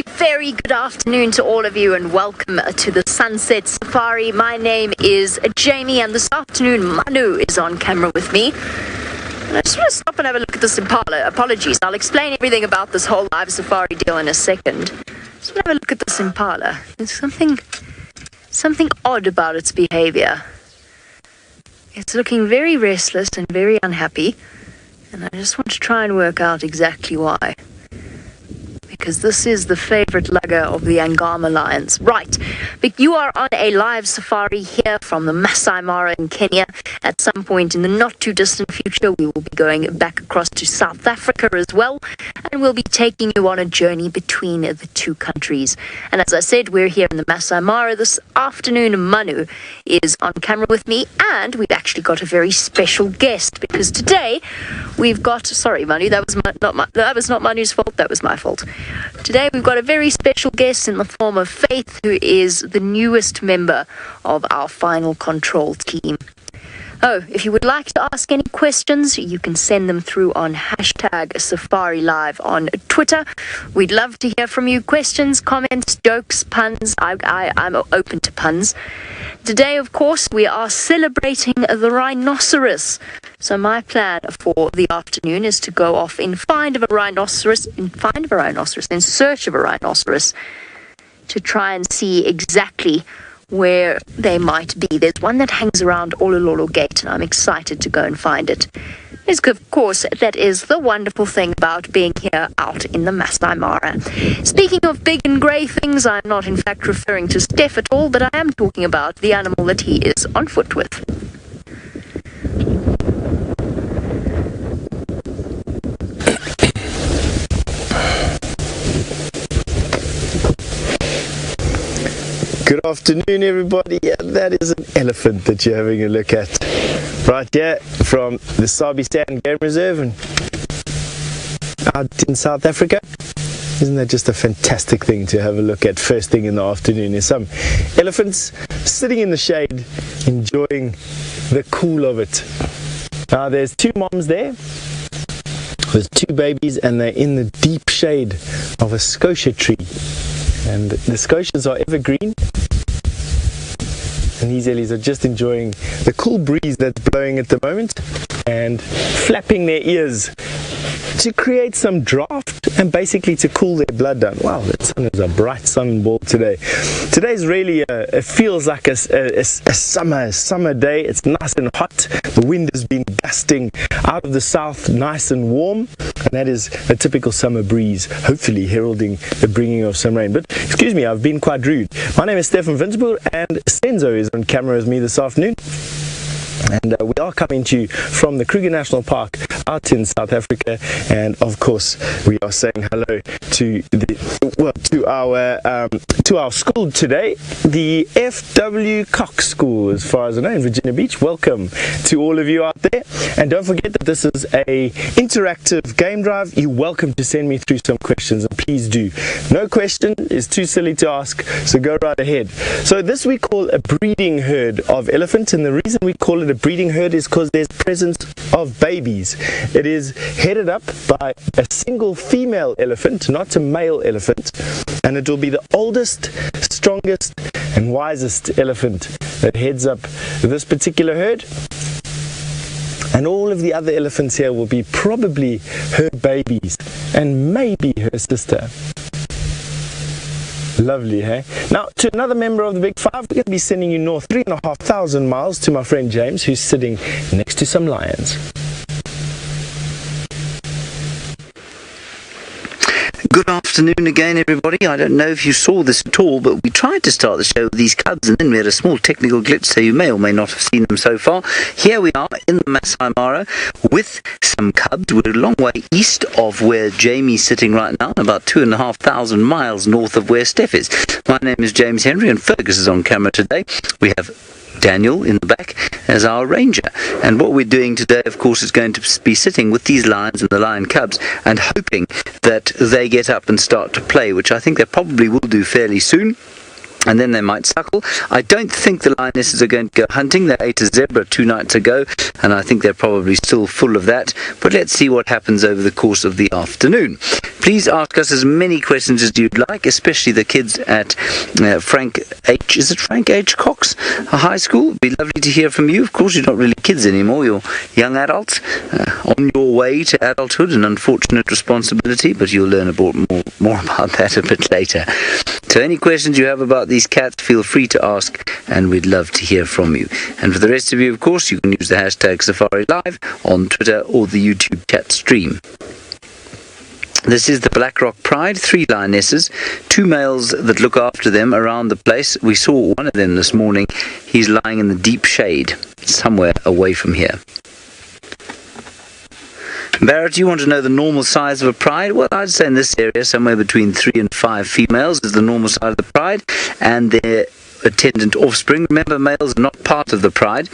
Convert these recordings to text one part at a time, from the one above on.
A very good afternoon to all of you and welcome to the Sunset Safari. My name is Jamie and this afternoon Manu is on camera with me. And I just want to stop and have a look at this Impala. Apologies, I'll explain everything about this whole live safari deal in a second. Just want to have a look at this Impala. There's something odd about its behavior. It's looking very restless and very unhappy. And I just want to try and work out exactly why. Because this is the favorite lugger of the Angama lions. Right, but you are on a live safari here from the Masai Mara in Kenya. At some point in the not too distant future, we will be going back across to South Africa as well. And we'll be taking you on a journey between the two countries. And as I said, we're here in the Masai Mara this afternoon. Manu is on camera with me. And we've actually got a very special guest. Because today, we've got... Sorry, Manu, that was not Manu's fault. That was my fault. Today we've got a very special guest in the form of Faith, who is the newest member of our final control team. Oh, if you would like to ask any questions, you can send them through on #SafariLive on Twitter. We'd love to hear from you. Questions, comments, jokes, puns. I'm open to puns. Today, of course, we are celebrating the rhinoceros. So my plan for the afternoon is to go off in search of a rhinoceros, to try and see exactly where they might be. There's one that hangs around Olololo Gate, and I'm excited to go and find it. Of course, that is the wonderful thing about being here out in the Masai Mara. Speaking of big and grey things, I'm not in fact referring to Steph at all, but I am talking about the animal that he is on foot with. Good afternoon, everybody. That is an elephant that you're having a look at right here from the Sabi Game Reserve and out in South Africa. Isn't that just a fantastic thing to have a look at first thing in the afternoon? There's some elephants sitting in the shade enjoying the cool of it. Now there's two moms there with two babies and they're in the deep shade of a scotia tree. And the scotias are evergreen, and these Ellies are just enjoying the cool breeze that's blowing at the moment and flapping their ears to create some draft and basically to cool their blood down. Wow, the sun is a bright sunball today. Today's really, it feels like a summer day. It's nice and hot. The wind has been gusting out of the south, nice and warm. And that is a typical summer breeze, hopefully heralding the bringing of some rain. But excuse me, I've been quite rude. My name is Stefan and Senzo is on camera with me this afternoon. And we are coming to you from the Kruger National Park out in South Africa, and of course we are saying hello to our school today, the FW Cox School, as far as I know, in Virginia Beach. Welcome to all of you out there, and don't forget that this is a interactive game drive. You're welcome to send me through some questions, and please do. No question is too silly to ask, so go right ahead. So this we call a breeding herd of elephants, and the reason we call it a breeding herd is because there's presence of babies. It is headed up by a single female elephant, not a male elephant, and it will be the oldest, strongest and wisest elephant that heads up this particular herd. And all of the other elephants here will be probably her babies and maybe her sister. Lovely, hey? Now, to another member of the Big Five, we're going to be sending you north 3,500 miles to my friend James, who's sitting next to some lions. Good afternoon again, everybody. I don't know if you saw this at all, but we tried to start the show with these cubs, and then we had a small technical glitch, so you may or may not have seen them so far. Here we are in the Masai Mara with some cubs. We're a long way east of where Jamie's sitting right now, about 2,500 miles north of where Steph is. My name is James Henry, and Fergus is on camera today. We have Daniel in the back as our ranger, and what we're doing today, of course, is going to be sitting with these lions and the lion cubs and hoping that they get up and start to play, which I think they probably will do fairly soon. and then they might suckle. I don't think the lionesses are going to go hunting. They ate a zebra 2 nights ago, and I think they're probably still full of that. But let's see what happens over the course of the afternoon. Please ask us as many questions as you'd like, especially the kids at Frank H. Cox High School. It'd be lovely to hear from you. Of course, you're not really kids anymore. You're young adults on your way to adulthood, an unfortunate responsibility, but you'll learn more about that a bit later. So any questions you have about these cats, feel free to ask, and we'd love to hear from you. And for the rest of you, of course, you can use the hashtag Safari Live on Twitter or the YouTube chat stream. This is the Blackrock Pride, 3 lionesses, 2 males that look after them around the place. We saw one of them this morning. He's lying in the deep shade, somewhere away from here. Barrett, you want to know the normal size of a pride? Well, I'd say in this area, somewhere between 3 and 5 females is the normal size of the pride, and their attendant offspring. Remember, males are not part of the pride.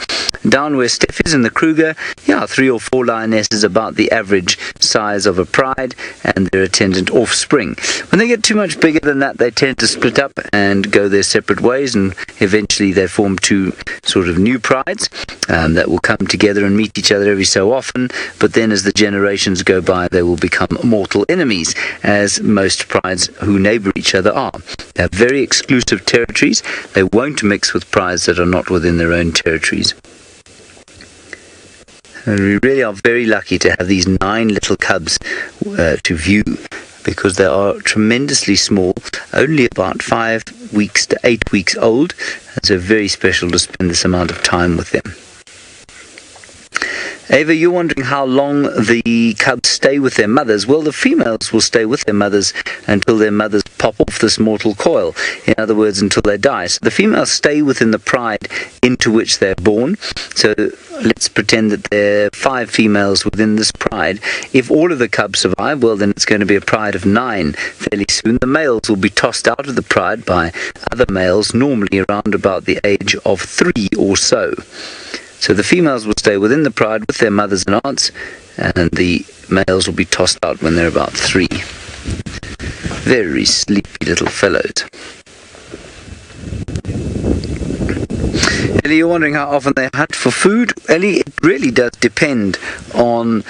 Down where Steph is in the Kruger, 3 or 4 lionesses, about the average size of a pride, and their attendant offspring. When they get too much bigger than that, they tend to split up and go their separate ways, and eventually they form 2 sort of new prides that will come together and meet each other every so often. But then as the generations go by, they will become mortal enemies, as most prides who neighbour each other are. They have very exclusive territories. They won't mix with prides that are not within their own territories. And we really are very lucky to have these 9 little cubs to view, because they are tremendously small, only about 5 weeks to 8 weeks old, and so very special to spend this amount of time with them. Ava, you're wondering how long the cubs stay with their mothers. Well, the females will stay with their mothers until their mothers pop off this mortal coil. In other words, until they die. So the females stay within the pride into which they're born. So let's pretend that there are 5 females within this pride. If all of the cubs survive, well, then it's going to be a pride of 9 fairly soon. The males will be tossed out of the pride by other males, normally around about the age of 3 or so. So the females will stay within the pride with their mothers and aunts, and the males will be tossed out when they're about 3. Very sleepy little fellows. Ellie, you're wondering how often they hunt for food? Ellie, it really does depend on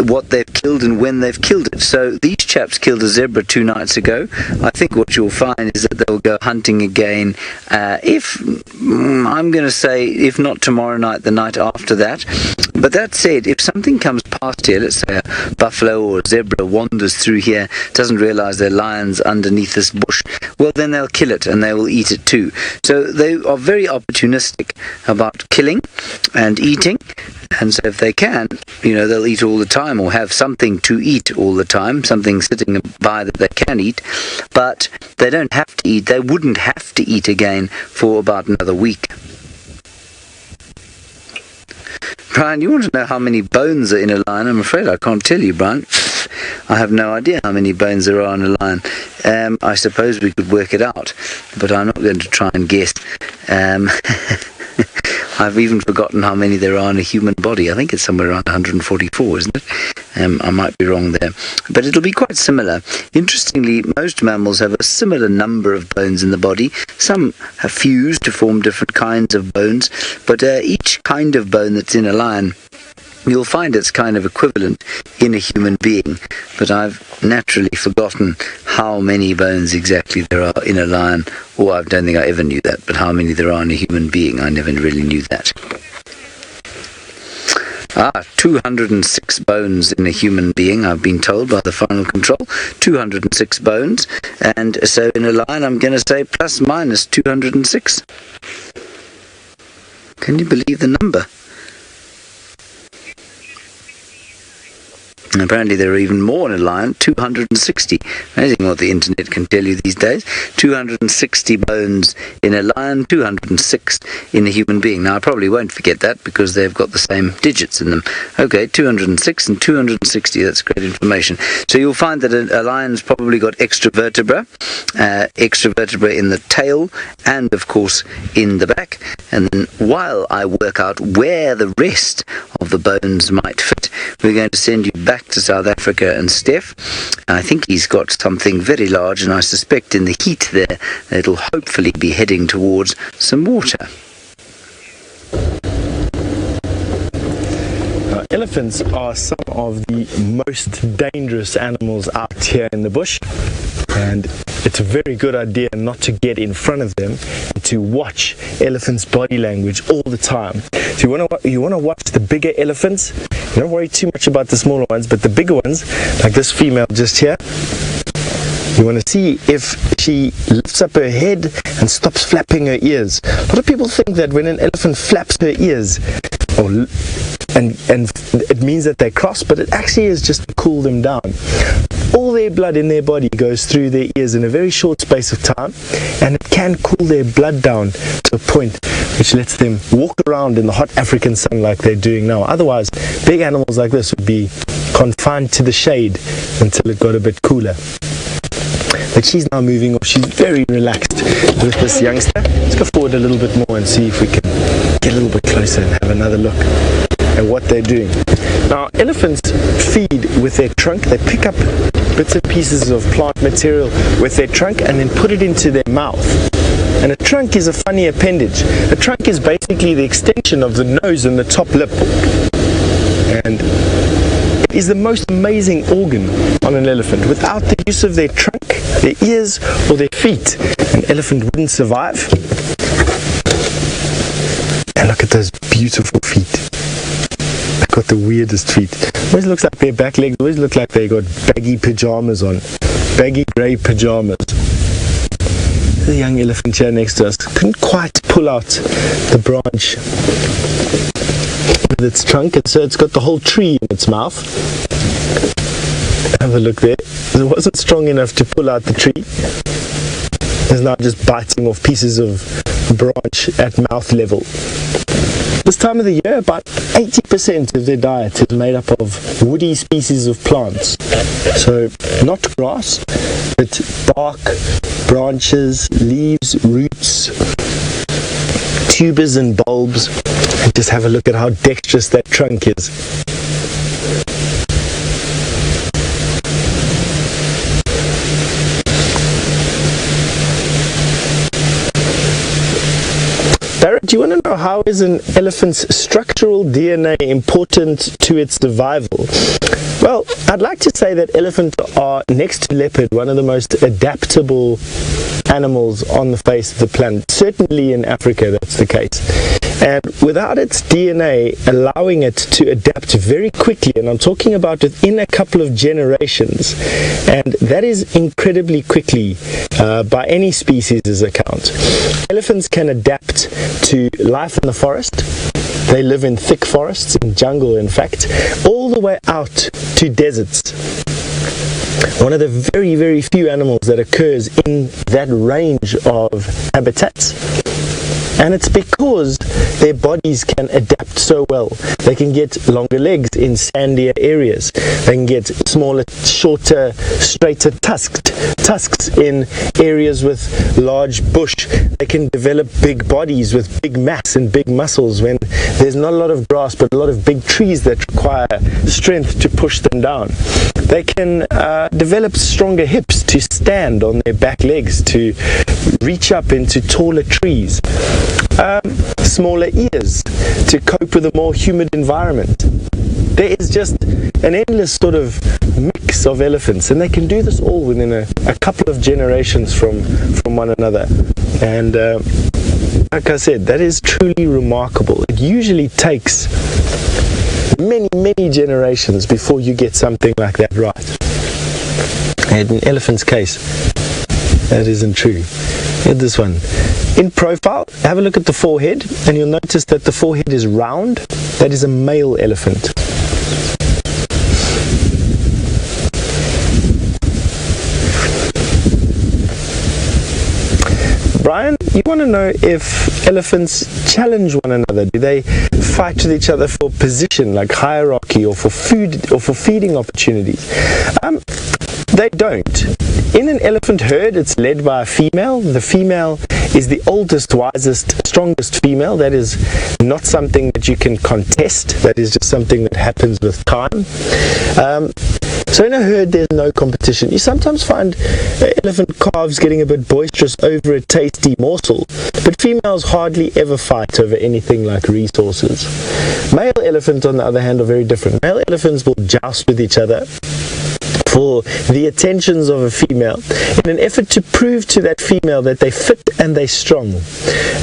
what they've killed and when they've killed it. So these chaps killed a zebra 2 nights ago. I think what you'll find is that they'll go hunting again, I'm going to say, if not tomorrow night, the night after that. But that said, if something comes past here, let's say a buffalo or a zebra wanders through here, doesn't realise there are lions underneath this bush, well, then they'll kill it and they will eat it too. So they are very opportunistic about killing and eating. And so if they can, they'll eat all the time, or have something to eat all the time, something sitting by that they can eat. But they don't have to eat. They wouldn't have to eat again for about another week. Brian, you want to know how many bones are in a lion? I'm afraid I can't tell you, Brian. I have no idea how many bones there are in a lion. I suppose we could work it out, but I'm not going to try and guess. I've even forgotten how many there are in a human body. I think it's somewhere around 144, isn't it? I might be wrong there. But it'll be quite similar. Interestingly, most mammals have a similar number of bones in the body. Some have fused to form different kinds of bones, but each kind of bone that's in a lion, you'll find it's kind of equivalent in a human being. But I've naturally forgotten how many bones exactly there are in a lion, or I don't think I ever knew that, but how many there are in a human being, I never really knew that. 206 bones in a human being, I've been told by the final control. 206 bones, and so in a lion I'm going to say plus minus 206. Can you believe the number? And apparently there are even more in a lion, 260. Amazing what the internet can tell you these days. 260 bones in a lion, 206 in a human being. Now I probably won't forget that because they've got the same digits in them. Okay, 206 and 260, that's great information. So you'll find that a lion's probably got extra vertebra in the tail and of course in the back. And then while I work out where the rest of the bones might fit, we're going to send you back back to South Africa and Steph. I think he's got something very large, and I suspect in the heat there it'll hopefully be heading towards some water. Elephants are some of the most dangerous animals out here in the bush, and it's a very good idea not to get in front of them and to watch elephants' body language all the time. So you want to watch the bigger elephants. You don't worry too much about the smaller ones, but the bigger ones, like this female just here, you want to see if she lifts up her head and stops flapping her ears. A lot of people think that when an elephant flaps her ears, and it means that they're cross, but it actually is just to cool them down. All their blood in their body goes through their ears in a very short space of time, and it can cool their blood down to a point which lets them walk around in the hot African sun like they're doing now. Otherwise, big animals like this would be confined to the shade until it got a bit cooler. But she's now moving off. She's very relaxed with this youngster. Let's go forward a little bit more and see if we can get a little bit closer and have another look at what they're doing. Now, elephants feed with their trunk. They pick up bits and pieces of plant material with their trunk and then put it into their mouth. And a trunk is a funny appendage. A trunk is basically the extension of the nose and the top lip. And it is the most amazing organ on an elephant. Without the use of their trunk, their ears, or their feet, an elephant wouldn't survive. And look at those beautiful feet. They've got the weirdest feet. Always looks like their back legs always look like they got baggy pajamas on. Baggy grey pajamas. The young elephant here next to us couldn't quite pull out the branch with its trunk, and so it's got the whole tree in its mouth. Have a look there. It wasn't strong enough to pull out the tree. It's now just biting off pieces of branch at mouth level. This time of the year, about 80% of their diet is made up of woody species of plants. So not grass, but bark, branches, leaves, roots, tubers and bulbs. And just have a look at how dexterous that trunk is. Barrett, do you want to know how is an elephant's structural DNA important to its survival? Well, I'd like to say that elephants are, next to leopard, one of the most adaptable animals on the face of the planet. Certainly in Africa that's the case. And without its DNA allowing it to adapt very quickly, and I'm talking about within a couple of generations, and that is incredibly quickly by any species' account. Elephants can adapt to life in the forest. They live in thick forests, in jungle in fact, all the way out to deserts. One of the very, very few animals that occurs in that range of habitats. And it's because their bodies can adapt so well. They can get longer legs in sandier areas. They can get smaller, shorter, straighter tusks in areas with large bush. They can develop big bodies with big mass and big muscles when there's not a lot of grass but a lot of big trees that require strength to push them down. They can develop stronger hips to stand on their back legs, to reach up into taller trees. Smaller ears to cope with a more humid environment. There is just an endless sort of mix of elephants, and they can do this all within a couple of generations from one another. And like I said, that is truly remarkable. It usually takes many generations before you get something like that right. And in an elephant's case, that isn't true. Here's this one. In profile, have a look at the forehead, and you'll notice that the forehead is round. That is a male elephant. Brian, you want to know if elephants challenge one another? Do they fight with each other for position, like hierarchy, or for food, or for feeding opportunities? They don't. In an elephant herd, it's led by a female. The female is the oldest, wisest, strongest female. That is not something that you can contest. That is just something that happens with time. So in a herd, there's no competition. You sometimes find elephant calves getting a bit boisterous over a tasty morsel, but females hardly ever fight over anything like resources. Male elephants, on the other hand, are very different. Male elephants will joust with each other for the attentions of a female in an effort to prove to that female that they're fit and they're strong.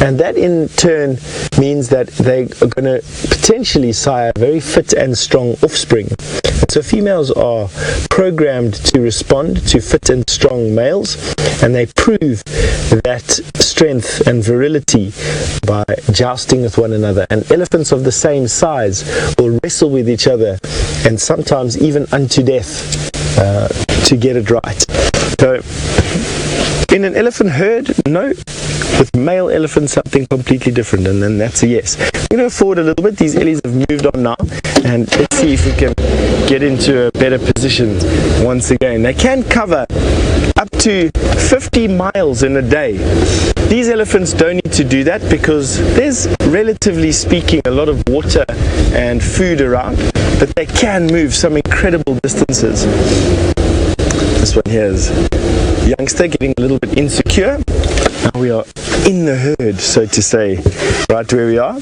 And that in turn means that they are going to potentially sire very fit and strong offspring. And so females are programmed to respond to fit and strong males, and they prove that strength and virility by jousting with one another. And elephants of the same size will wrestle with each other, and sometimes even unto death, to get it right. So in an elephant herd, no. With male elephants, something completely different, and then that's a yes. We're going to forward a little bit. These Ellies have moved on now, and let's see if we can get into a better position once again. They can cover up to 50 miles in a day. These elephants don't need to do that because there's, relatively speaking, a lot of water and food around, but they can move some incredible distances. This one here is youngster getting a little bit insecure. Now we are in the herd, so to say, right where we are,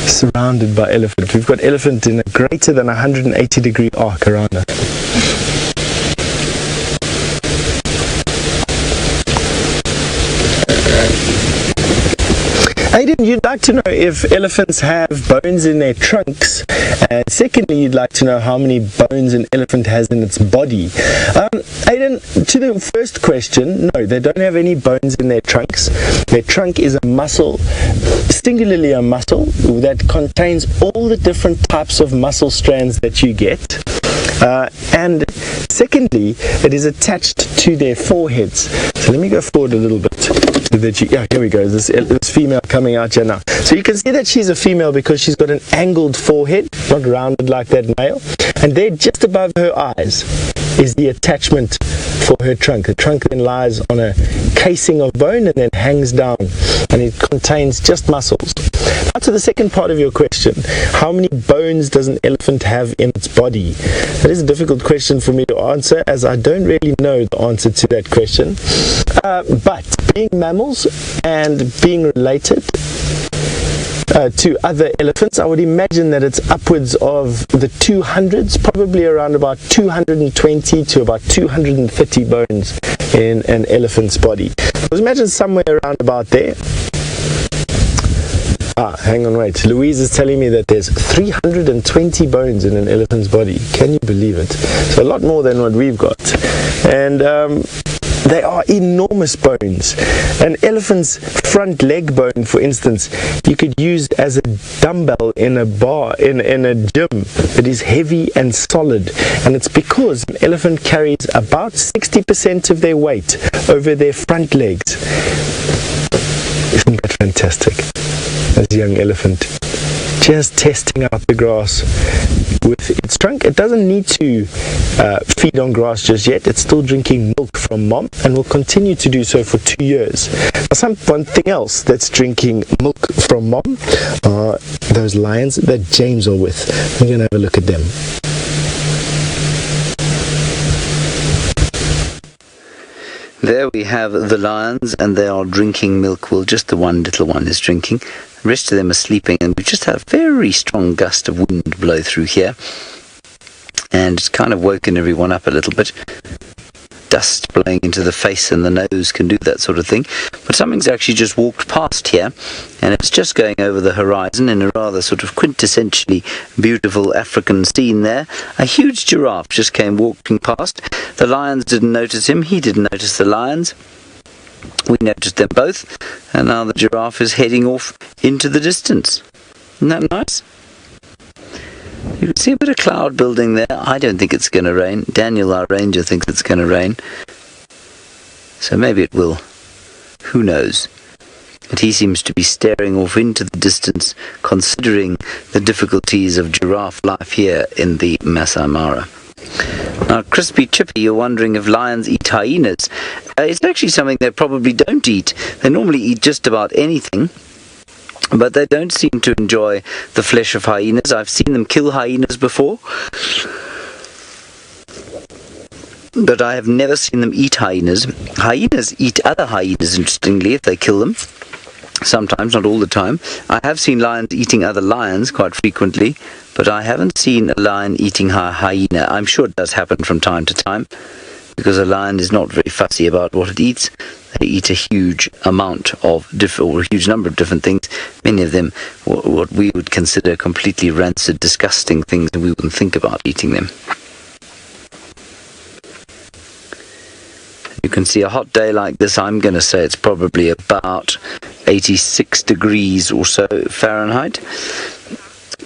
surrounded by elephant. We've got elephant in a greater than 180-degree arc around us. Aiden, you'd like to know if elephants have bones in their trunks, and secondly, you'd like to know how many bones an elephant has in its body. Aiden, to the first question, no, they don't have any bones in their trunks. Their trunk is a muscle, singularly a muscle, that contains all the different types of muscle strands that you get. And secondly, it is attached to their foreheads. So let me go forward a little bit. So that here we go, this female coming out here now. So you can see that she's a female because she's got an angled forehead, not rounded like that male. And there, just above her eyes, is the attachment for her trunk. The trunk then lies on a casing of bone and then hangs down, and it contains just muscles. Now to the second part of your question, how many bones does an elephant have in its body? That is a difficult question for me to answer, as I don't really know the answer to that question. But being mammals and being related to other elephants, I would imagine that it's upwards of the 200s, probably around about 220 to about 230 bones in an elephant's body. So imagine somewhere around about there. Hang on, wait. Louise is telling me that there's 320 bones in an elephant's body. Can you believe it? So a lot more than what we've got. And they are enormous bones. An elephant's front leg bone, for instance, you could use as a dumbbell in a bar, in a gym. It is heavy and solid, and it's because an elephant carries about 60% of their weight over their front legs. Isn't that fantastic? This young elephant just testing out the grass with its trunk. It doesn't need to feed on grass just yet. It's still drinking milk from mom and will continue to do so for 2 years. Now, one thing else that's drinking milk from mom are those lions that James are with. We're going to have a look at them. There we have the lions, and they are drinking milk. Well, just the one little one is drinking. The rest of them are sleeping, and we just had a very strong gust of wind blow through here, and it's kind of woken everyone up a little bit. Dust blowing into the face and the nose can do that sort of thing, but something's actually just walked past here, and it's just going over the horizon in a rather sort of quintessentially beautiful African scene there. A huge giraffe just came walking past. The lions didn't notice him, he didn't notice the lions. We noticed them both, and now the giraffe is heading off into the distance. Isn't that nice? You can see a bit of cloud building there. I don't think it's going to rain. Daniel, our ranger, thinks it's going to rain. So maybe it will. Who knows? But he seems to be staring off into the distance, considering the difficulties of giraffe life here in the Masai Mara. Now, Crispy Chippy, you're wondering if lions eat hyenas. It's actually something they probably don't eat. They normally eat just about anything, but they don't seem to enjoy the flesh of hyenas. I've seen them kill hyenas before, but I have never seen them eat hyenas. Hyenas eat other hyenas, interestingly, if they kill them. Sometimes, not all the time. I have seen lions eating other lions quite frequently, but I haven't seen a lion eating a hyena. I'm sure it does happen from time to time, because a lion is not very fussy about what it eats. They eat a huge amount of or a huge number of different things. Many of them, what we would consider completely rancid, disgusting things, and we wouldn't think about eating them. You can see a hot day like this, I'm going to say it's probably about 86 degrees or so Fahrenheit.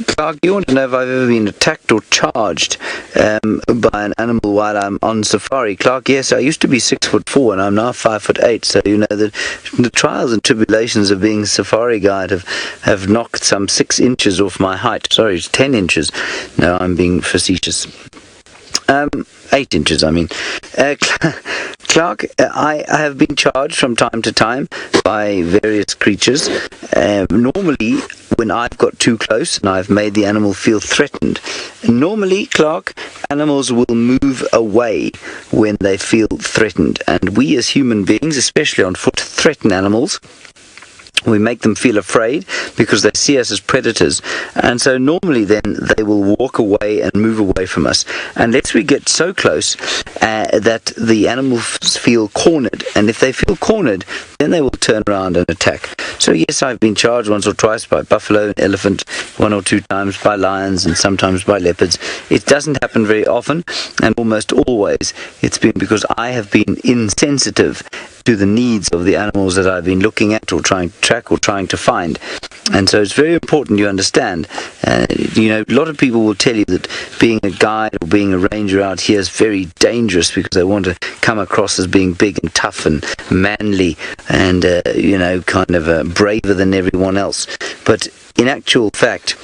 Clark, you want to know if I've ever been attacked or charged by an animal while I'm on safari? Clark, yes, I used to be 6'4" and I'm now 5'8", so you know that the trials and tribulations of being a safari guide have knocked some 6 inches off my height. Sorry, it's 10 inches. No, I'm being facetious. 8 inches, I mean. Clark, I have been charged from time to time by various creatures. Normally, when I've got too close and I've made the animal feel threatened. Normally, Clark, animals will move away when they feel threatened. And we as human beings, especially on foot, threaten animals. We make them feel afraid because they see us as predators, and so normally then they will walk away and move away from us unless we get so close that the animals feel cornered, and if they feel cornered then they will turn around and attack. So yes, I've been charged once or twice by buffalo and elephant, 1 or 2 times by lions, and sometimes by leopards. It doesn't happen very often, and almost always it's been because I have been insensitive to the needs of the animals that I've been looking at or trying to track or trying to find. And so it's very important you understand. A lot of people will tell you that being a guide or being a ranger out here is very dangerous because they want to come across as being big and tough and manly and, braver than everyone else. But in actual fact,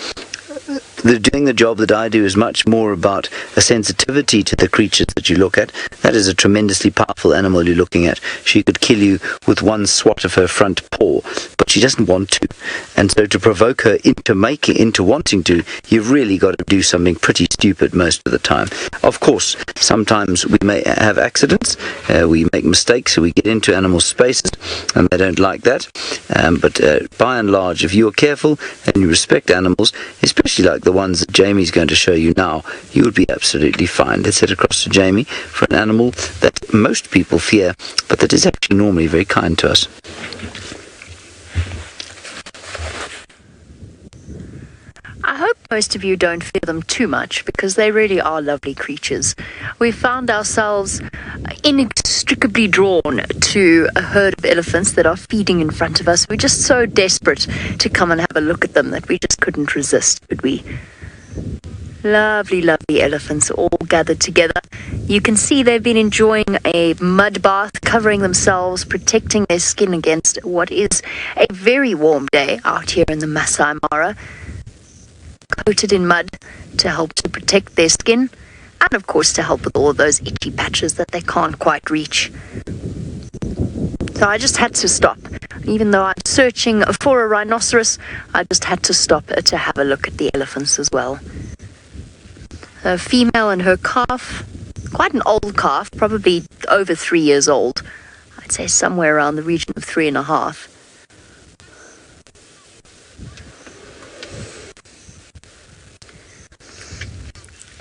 doing the job that I do is much more about a sensitivity to the creatures that you look at. That is a tremendously powerful animal you're looking at. She could kill you with one swat of her front paw, but she doesn't want to. And so to provoke her into wanting to, you've really got to do something pretty stupid most of the time. Of course, sometimes we may have accidents, we make mistakes, so we get into animal spaces, and they don't like that. But by and large, if you're careful and you respect animals, especially like the ones that Jamie's going to show you now, you would be absolutely fine. Let's head across to Jamie for an animal that most people fear, but that is actually normally very kind to us. I hope most of you don't fear them too much because they really are lovely creatures. We found ourselves inextricably drawn to a herd of elephants that are feeding in front of us. We're just so desperate to come and have a look at them that we just couldn't resist, could we? Lovely, lovely elephants all gathered together. You can see they've been enjoying a mud bath, covering themselves, protecting their skin against what is a very warm day out here in the Masai Mara. Coated in mud to help to protect their skin, and of course to help with all of those itchy patches that they can't quite reach. So I just had to stop. Even though I'm searching for a rhinoceros, I just had to stop to have a look at the elephants as well. A female and her calf, quite an old calf, probably over 3 years old. I'd say somewhere around the region of 3.5.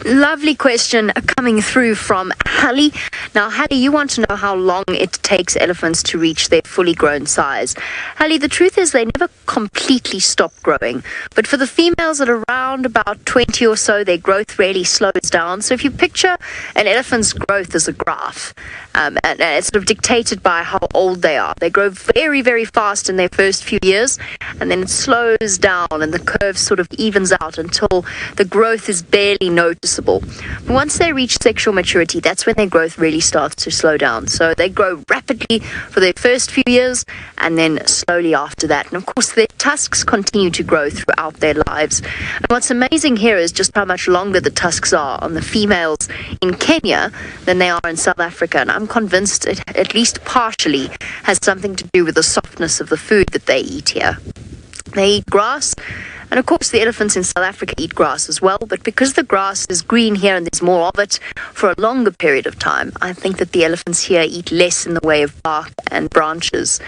Lovely question coming through from Hallie. Now, Hallie, you want to know how long it takes elephants to reach their fully grown size. Hallie, the truth is they never completely stop growing. But for the females at around about 20 or so, their growth really slows down. So if you picture an elephant's growth as a graph, and it's sort of dictated by how old they are. They grow very, very fast in their first few years, and then it slows down and the curve sort of evens out until the growth is barely noticeable. Once they reach sexual maturity, that's when when their growth really starts to slow down. So they grow rapidly for their first few years and then slowly after that. And of course, their tusks continue to grow throughout their lives. And what's amazing here is just how much longer the tusks are on the females in Kenya than they are in South Africa. And I'm convinced it at least partially has something to do with the softness of the food that they eat here. They eat grass, and of course the elephants in South Africa eat grass as well, but because the grass is green here and there's more of it for a longer period of time, I think that the elephants here eat less in the way of bark and branches.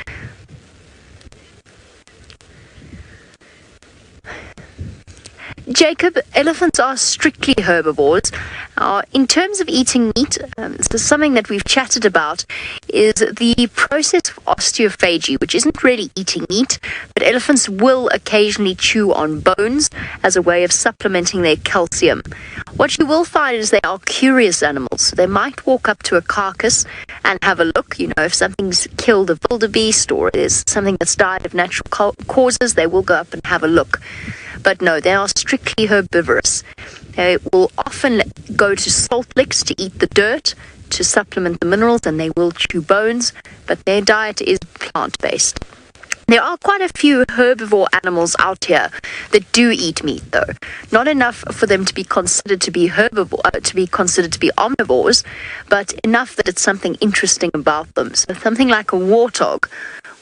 Jacob, elephants are strictly herbivores. In terms of eating meat, so something that we've chatted about is the process of osteophagy, which isn't really eating meat, but elephants will occasionally chew on bones as a way of supplementing their calcium. What you will find is they are curious animals. They might walk up to a carcass and have a look. You know, if something's killed a wildebeest or there's something that's died of natural causes, they will go up and have a look. But no, they are strictly herbivorous. They will often go to salt licks to eat the dirt to supplement the minerals, and they will chew bones, but their diet is plant-based. There are quite a few herbivore animals out here that do eat meat, though. Not enough for them to be considered to be omnivores, but enough that it's something interesting about them. So something like a warthog,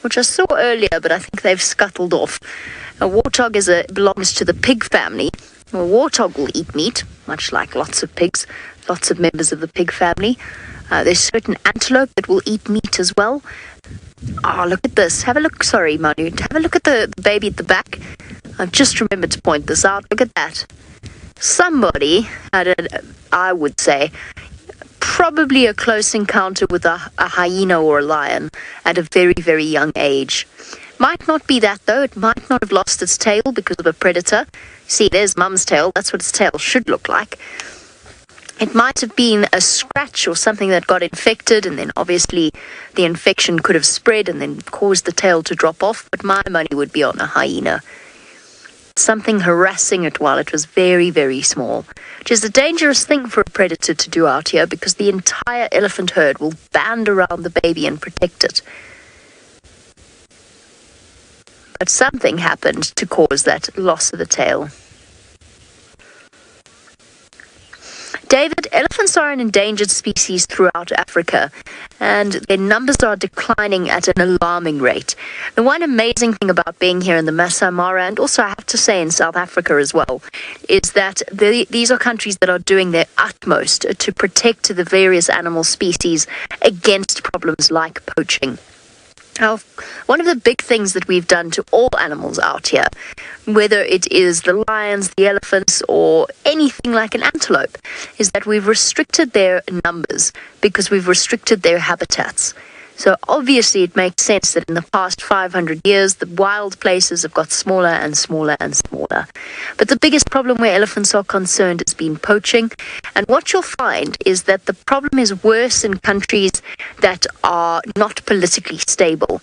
which I saw earlier, but I think they've scuttled off. A warthog belongs to the pig family. A warthog will eat meat, much like lots of pigs, lots of members of the pig family. There's certain antelope that will eat meat as well. Oh, look at this. Have a look. Sorry, Manu. Have a look at the baby at the back. I've just remembered to point this out. Look at that. Somebody had, I would say, probably a close encounter with a hyena or a lion at a very, very young age. Might not be that, though. It might not have lost its tail because of a predator. See, there's mum's tail. That's what its tail should look like. It might have been a scratch or something that got infected, and then obviously the infection could have spread and then caused the tail to drop off, but my money would be on a hyena. Something harassing it while it was very, very small, which is a dangerous thing for a predator to do out here because the entire elephant herd will band around the baby and protect it. But something happened to cause that loss of the tail. David, elephants are an endangered species throughout Africa, and their numbers are declining at an alarming rate. The one amazing thing about being here in the Masai Mara, and also I have to say in South Africa as well, is that these are countries that are doing their utmost to protect the various animal species against problems like poaching. Now, one of the big things that we've done to all animals out here, whether it is the lions, the elephants, or anything like an antelope, is that we've restricted their numbers because we've restricted their habitats. So obviously it makes sense that in the past 500 years, the wild places have got smaller and smaller and smaller. But the biggest problem where elephants are concerned has been poaching. And what you'll find is that the problem is worse in countries that are not politically stable.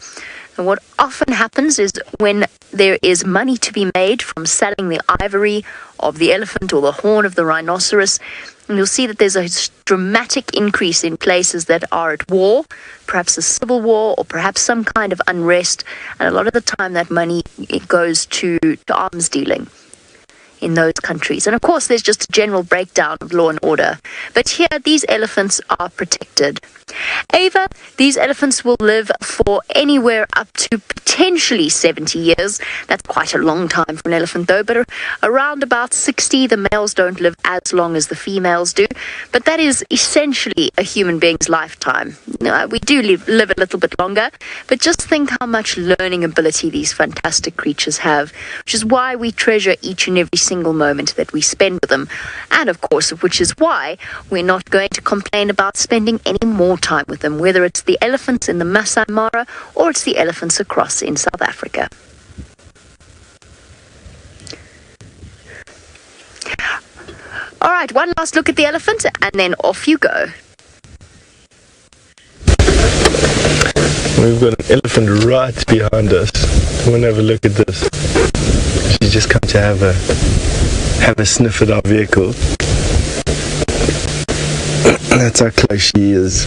And what often happens is when there is money to be made from selling the ivory of the elephant or the horn of the rhinoceros, and you'll see that there's a dramatic increase in places that are at war, perhaps a civil war or perhaps some kind of unrest. And a lot of the time that money it goes to arms dealing in those countries. And of course, there's just a general breakdown of law and order. But here, these elephants are protected. Ava, these elephants will live for anywhere up to potentially 70 years. That's quite a long time for an elephant, though, but around about 60. The males don't live as long as the females do, but that is essentially a human being's lifetime. We do live a little bit longer, but just think how much learning ability these fantastic creatures have, which is why we treasure each and every single moment that we spend with them, and of course, which is why we're not going to complain about spending any more time with them, whether it's the elephants in the Masai Mara or it's the elephants across in South Africa. All right, one last look at the elephant and then off you go. We've got an elephant right behind us. Come and have a look at this. She's just come to have a sniff at our vehicle. That's how close she is.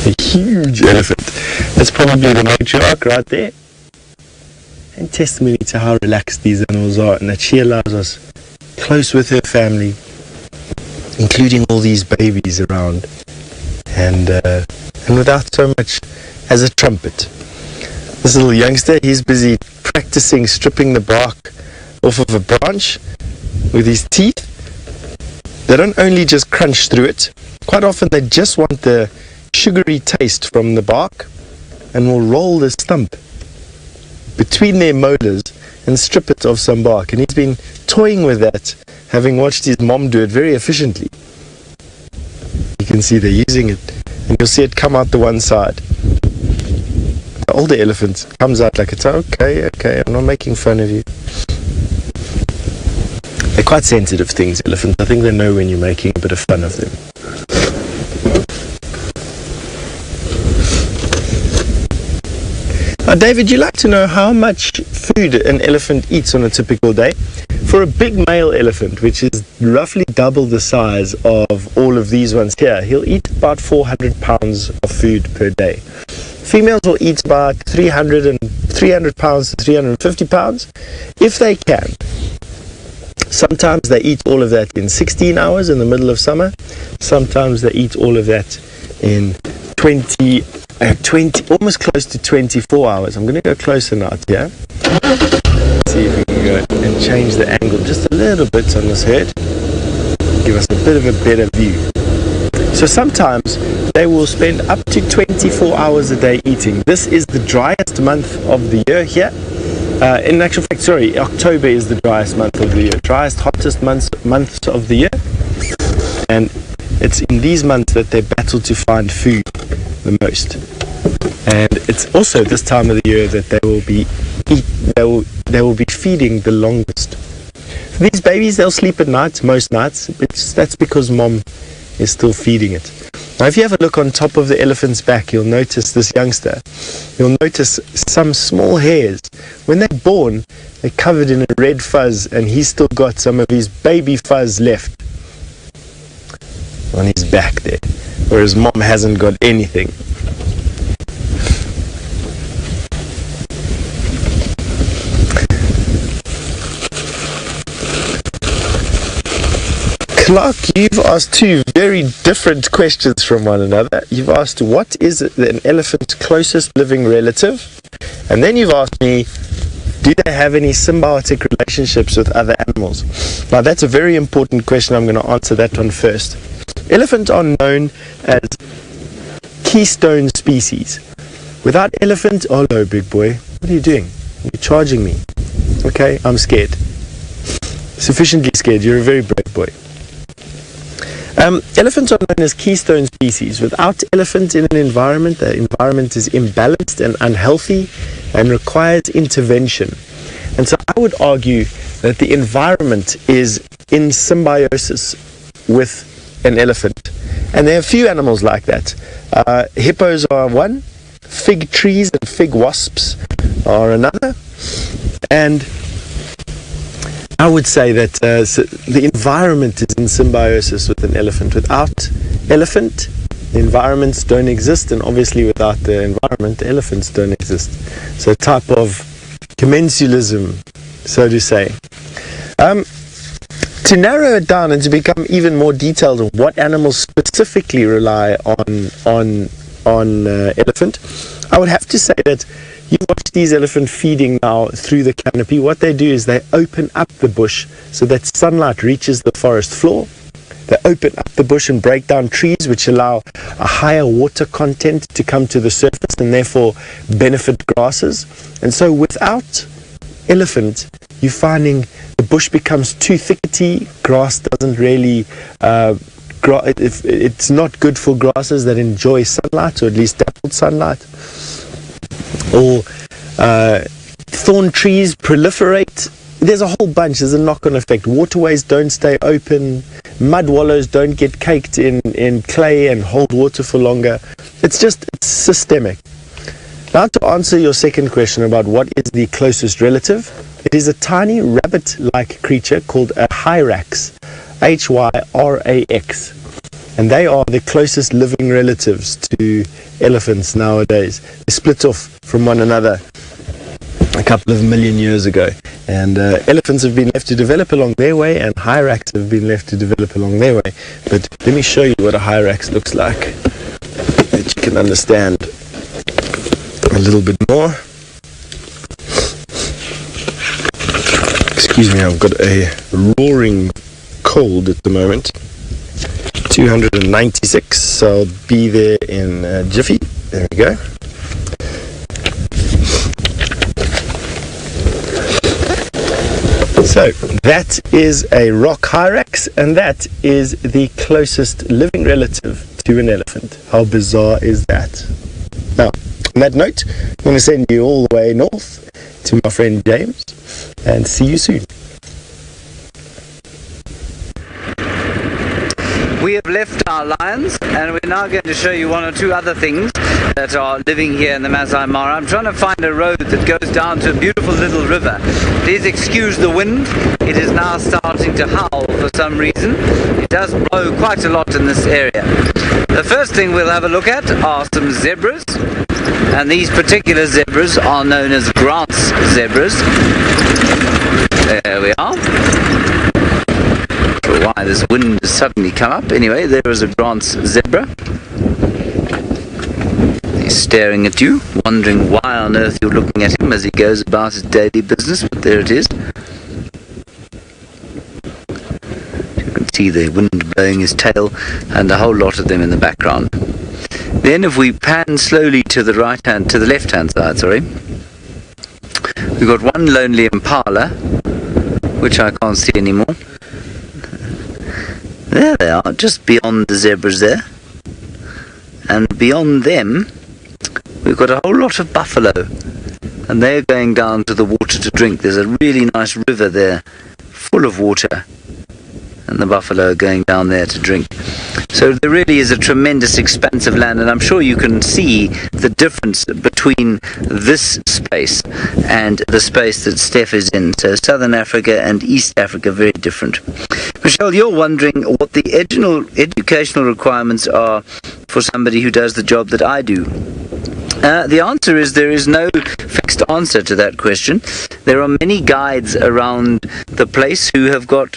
A huge elephant. That's probably the matriarch right there. And testimony to how relaxed these animals are, and that she allows us close with her family, including all these babies around, and without so much as a trumpet. This little youngster, he's busy practicing stripping the bark off of a branch with his teeth. They don't only just crunch through it, quite often they just want the sugary taste from the bark, and will roll the stump between their molars and strip it of some bark. And he's been toying with that, having watched his mom do it very efficiently. You can see they're using it, and you'll see it come out the one side. The older elephant comes out like it's okay, I'm not making fun of you. They're quite sensitive things, elephants. I think they know when you're making a bit of fun of them. David, you'd like to know how much food an elephant eats on a typical day? For a big male elephant, which is roughly double the size of all of these ones here, he'll eat about 400 pounds of food per day. Females will eat about 300 pounds to 350 pounds, if they can. Sometimes they eat all of that in 16 hours in the middle of summer. Sometimes they eat all of that in 20, almost close to 24 hours. I'm going to go closer now here. See if we can go and change the angle just a little bit on this herd. Give us a bit of a better view. So sometimes they will spend up to 24 hours a day eating. This is the driest month of the year here. In actual fact, October is the driest month of the year. Driest, hottest months of the year. And it's in these months that they battle to find food the most. And it's also this time of the year that they will be feeding the longest. These babies, they'll sleep at night, most nights. That's because mom is still feeding it. Now, if you have a look on top of the elephant's back, you'll notice this youngster. You'll notice some small hairs. When they're born, they're covered in a red fuzz, and he's still got some of his baby fuzz left on his back there, whereas mom hasn't got anything. Clark, you've asked two very different questions from one another. You've asked, what is an elephant's closest living relative? And then you've asked me, do they have any symbiotic relationships with other animals? Now, that's a very important question. I'm going to answer that one first. Elephants are known as keystone species. Without elephant, oh no, big boy, what are you doing? You're charging me. Okay, I'm scared. Sufficiently scared. You're a very brave boy. Elephants are known as keystone species. Without elephant in an environment, the environment is imbalanced and unhealthy and requires intervention. And so I would argue that the environment is in symbiosis with an elephant. And there are a few animals like that. Hippos are one, fig trees and fig wasps are another. And I would say that the environment is in symbiosis with an elephant. Without elephant, the environments don't exist, and obviously without the environment, the elephants don't exist. So a type of commensalism, so to say. To narrow it down and to become even more detailed on what animals specifically rely on elephant, I would have to say that you watch these elephants feeding now through the canopy. What they do is they open up the bush so that sunlight reaches the forest floor. They open up the bush and break down trees, which allow a higher water content to come to the surface and therefore benefit grasses. And so without elephant, you're finding the bush becomes too thickety. Grass doesn't really it's not good for grasses that enjoy sunlight, or at least dappled sunlight. Or thorn trees proliferate. There's a whole bunch. There's a knock-on effect. Waterways don't stay open. Mud wallows don't get caked in clay and hold water for longer. It's systemic. Now, to answer your second question about what is the closest relative, it is a tiny rabbit-like creature called a hyrax, Hyrax. and they are the closest living relatives to elephants nowadays. They split off from one another a couple of million years ago, and elephants have been left to develop along their way, and hyrax have been left to develop along their way. But let me show you what a hyrax looks like, that you can understand a little bit more. Excuse me, I've got a roaring cold at the moment. 296, so I'll be there in a jiffy. There we go. So that is a rock hyrax, and that is the closest living relative to an elephant. How bizarre is that? Now, on that note, I'm going to send you all the way north to my friend James, and see you soon. We have left our lions, and we're now going to show you one or two other things that are living here in the Masai Mara. I'm trying to find a road that goes down to a beautiful little river. Please excuse the wind. It is now starting to howl for some reason. It does blow quite a lot in this area. The first thing we'll have a look at are some zebras, and these particular zebras are known as grass zebras. There we are. Why this wind has suddenly come up. Anyway, there is a Grant's zebra. He's staring at you, wondering why on earth you're looking at him as he goes about his daily business, but there it is. You can see the wind blowing his tail, and a whole lot of them in the background. Then if we pan slowly to the left hand side, we've got one lonely impala, which I can't see anymore. There they are, just beyond the zebras there. And beyond them, we've got a whole lot of buffalo. And they're going down to the water to drink. There's a really nice river there, full of water. And the buffalo are going down there to drink. So there really is a tremendous expanse of land, and I'm sure you can see the difference between this space and the space that Steph is in. So Southern Africa and East Africa, very different. Michelle, you're wondering what the educational requirements are for somebody who does the job that I do. The answer is there is no fixed answer to that question. There are many guides around the place who have got,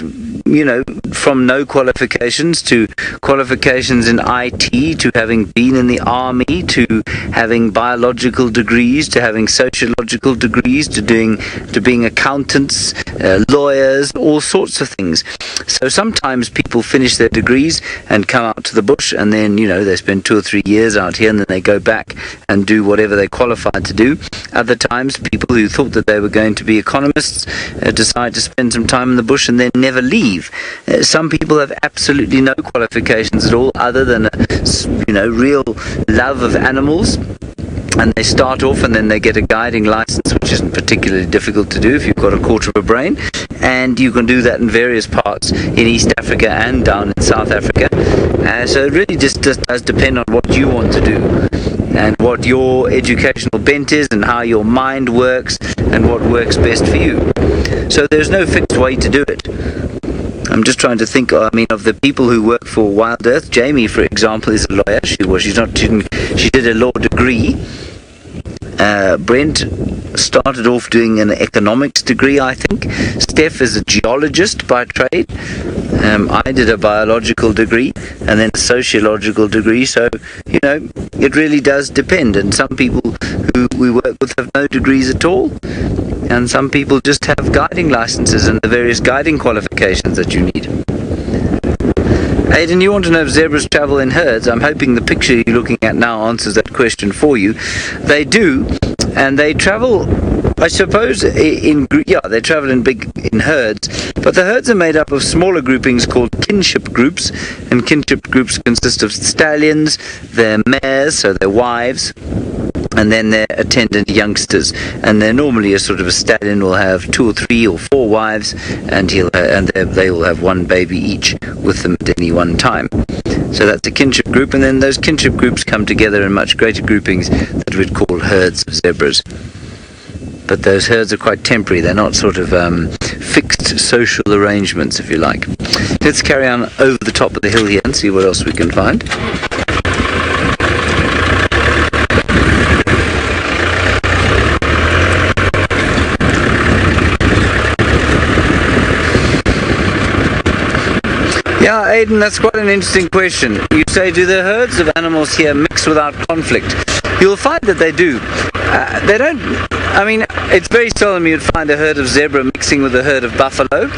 from no qualifications to qualifications in IT, to having been in the army, to having biological degrees, to having sociological degrees, to being accountants, lawyers, all sorts of things. So sometimes people finish their degrees and come out to the bush, and then, they spend 2 or 3 years out here, and then they go back and do whatever they qualified to do. Other times, people who thought that they were going to be economists decide to spend some time in the bush and then never leave. Some people have absolutely no qualifications at all, other than a real love of animals. And they start off, and then they get a guiding license, which isn't particularly difficult to do if you've got a quarter of a brain. And you can do that in various parts in East Africa and down in South Africa. So it really just does depend on what you want to do, and what your educational bent is, and how your mind works, and what works best for you. So there's no fixed way to do it. I'm just trying to think, of the people who work for Wild Earth. Jamie, for example, is a lawyer. She did a law degree. Brent started off doing an economics degree, I think. Steph is a geologist by trade. I did a biological degree and then a sociological degree. So, it really does depend. And some people who we work with have no degrees at all. And some people just have guiding licenses and the various guiding qualifications that you need. Aidan, you want to know if zebras travel in herds? I'm hoping the picture you're looking at now answers that question for you. They do, and they travel, I suppose, they travel in herds, but the herds are made up of smaller groupings called kinship groups, and kinship groups consist of stallions, their mares, so their wives, and then their attendant youngsters. And they're normally a stallion will have 2 or 3 or 4 wives, and they will have 1 baby each with them at any one time. So that's a kinship group, and then those kinship groups come together in much greater groupings that we'd call herds of zebras. but those herds are quite temporary. They're not sort of fixed social arrangements, if you like. Let's carry on over the top of the hill here and see what else we can find. Yeah, Aidan, that's quite an interesting question. You say, do the herds of animals here mix without conflict? You'll find that they do. They don't, I mean, it's very seldom you'd find a herd of zebra mixing with a herd of buffalo.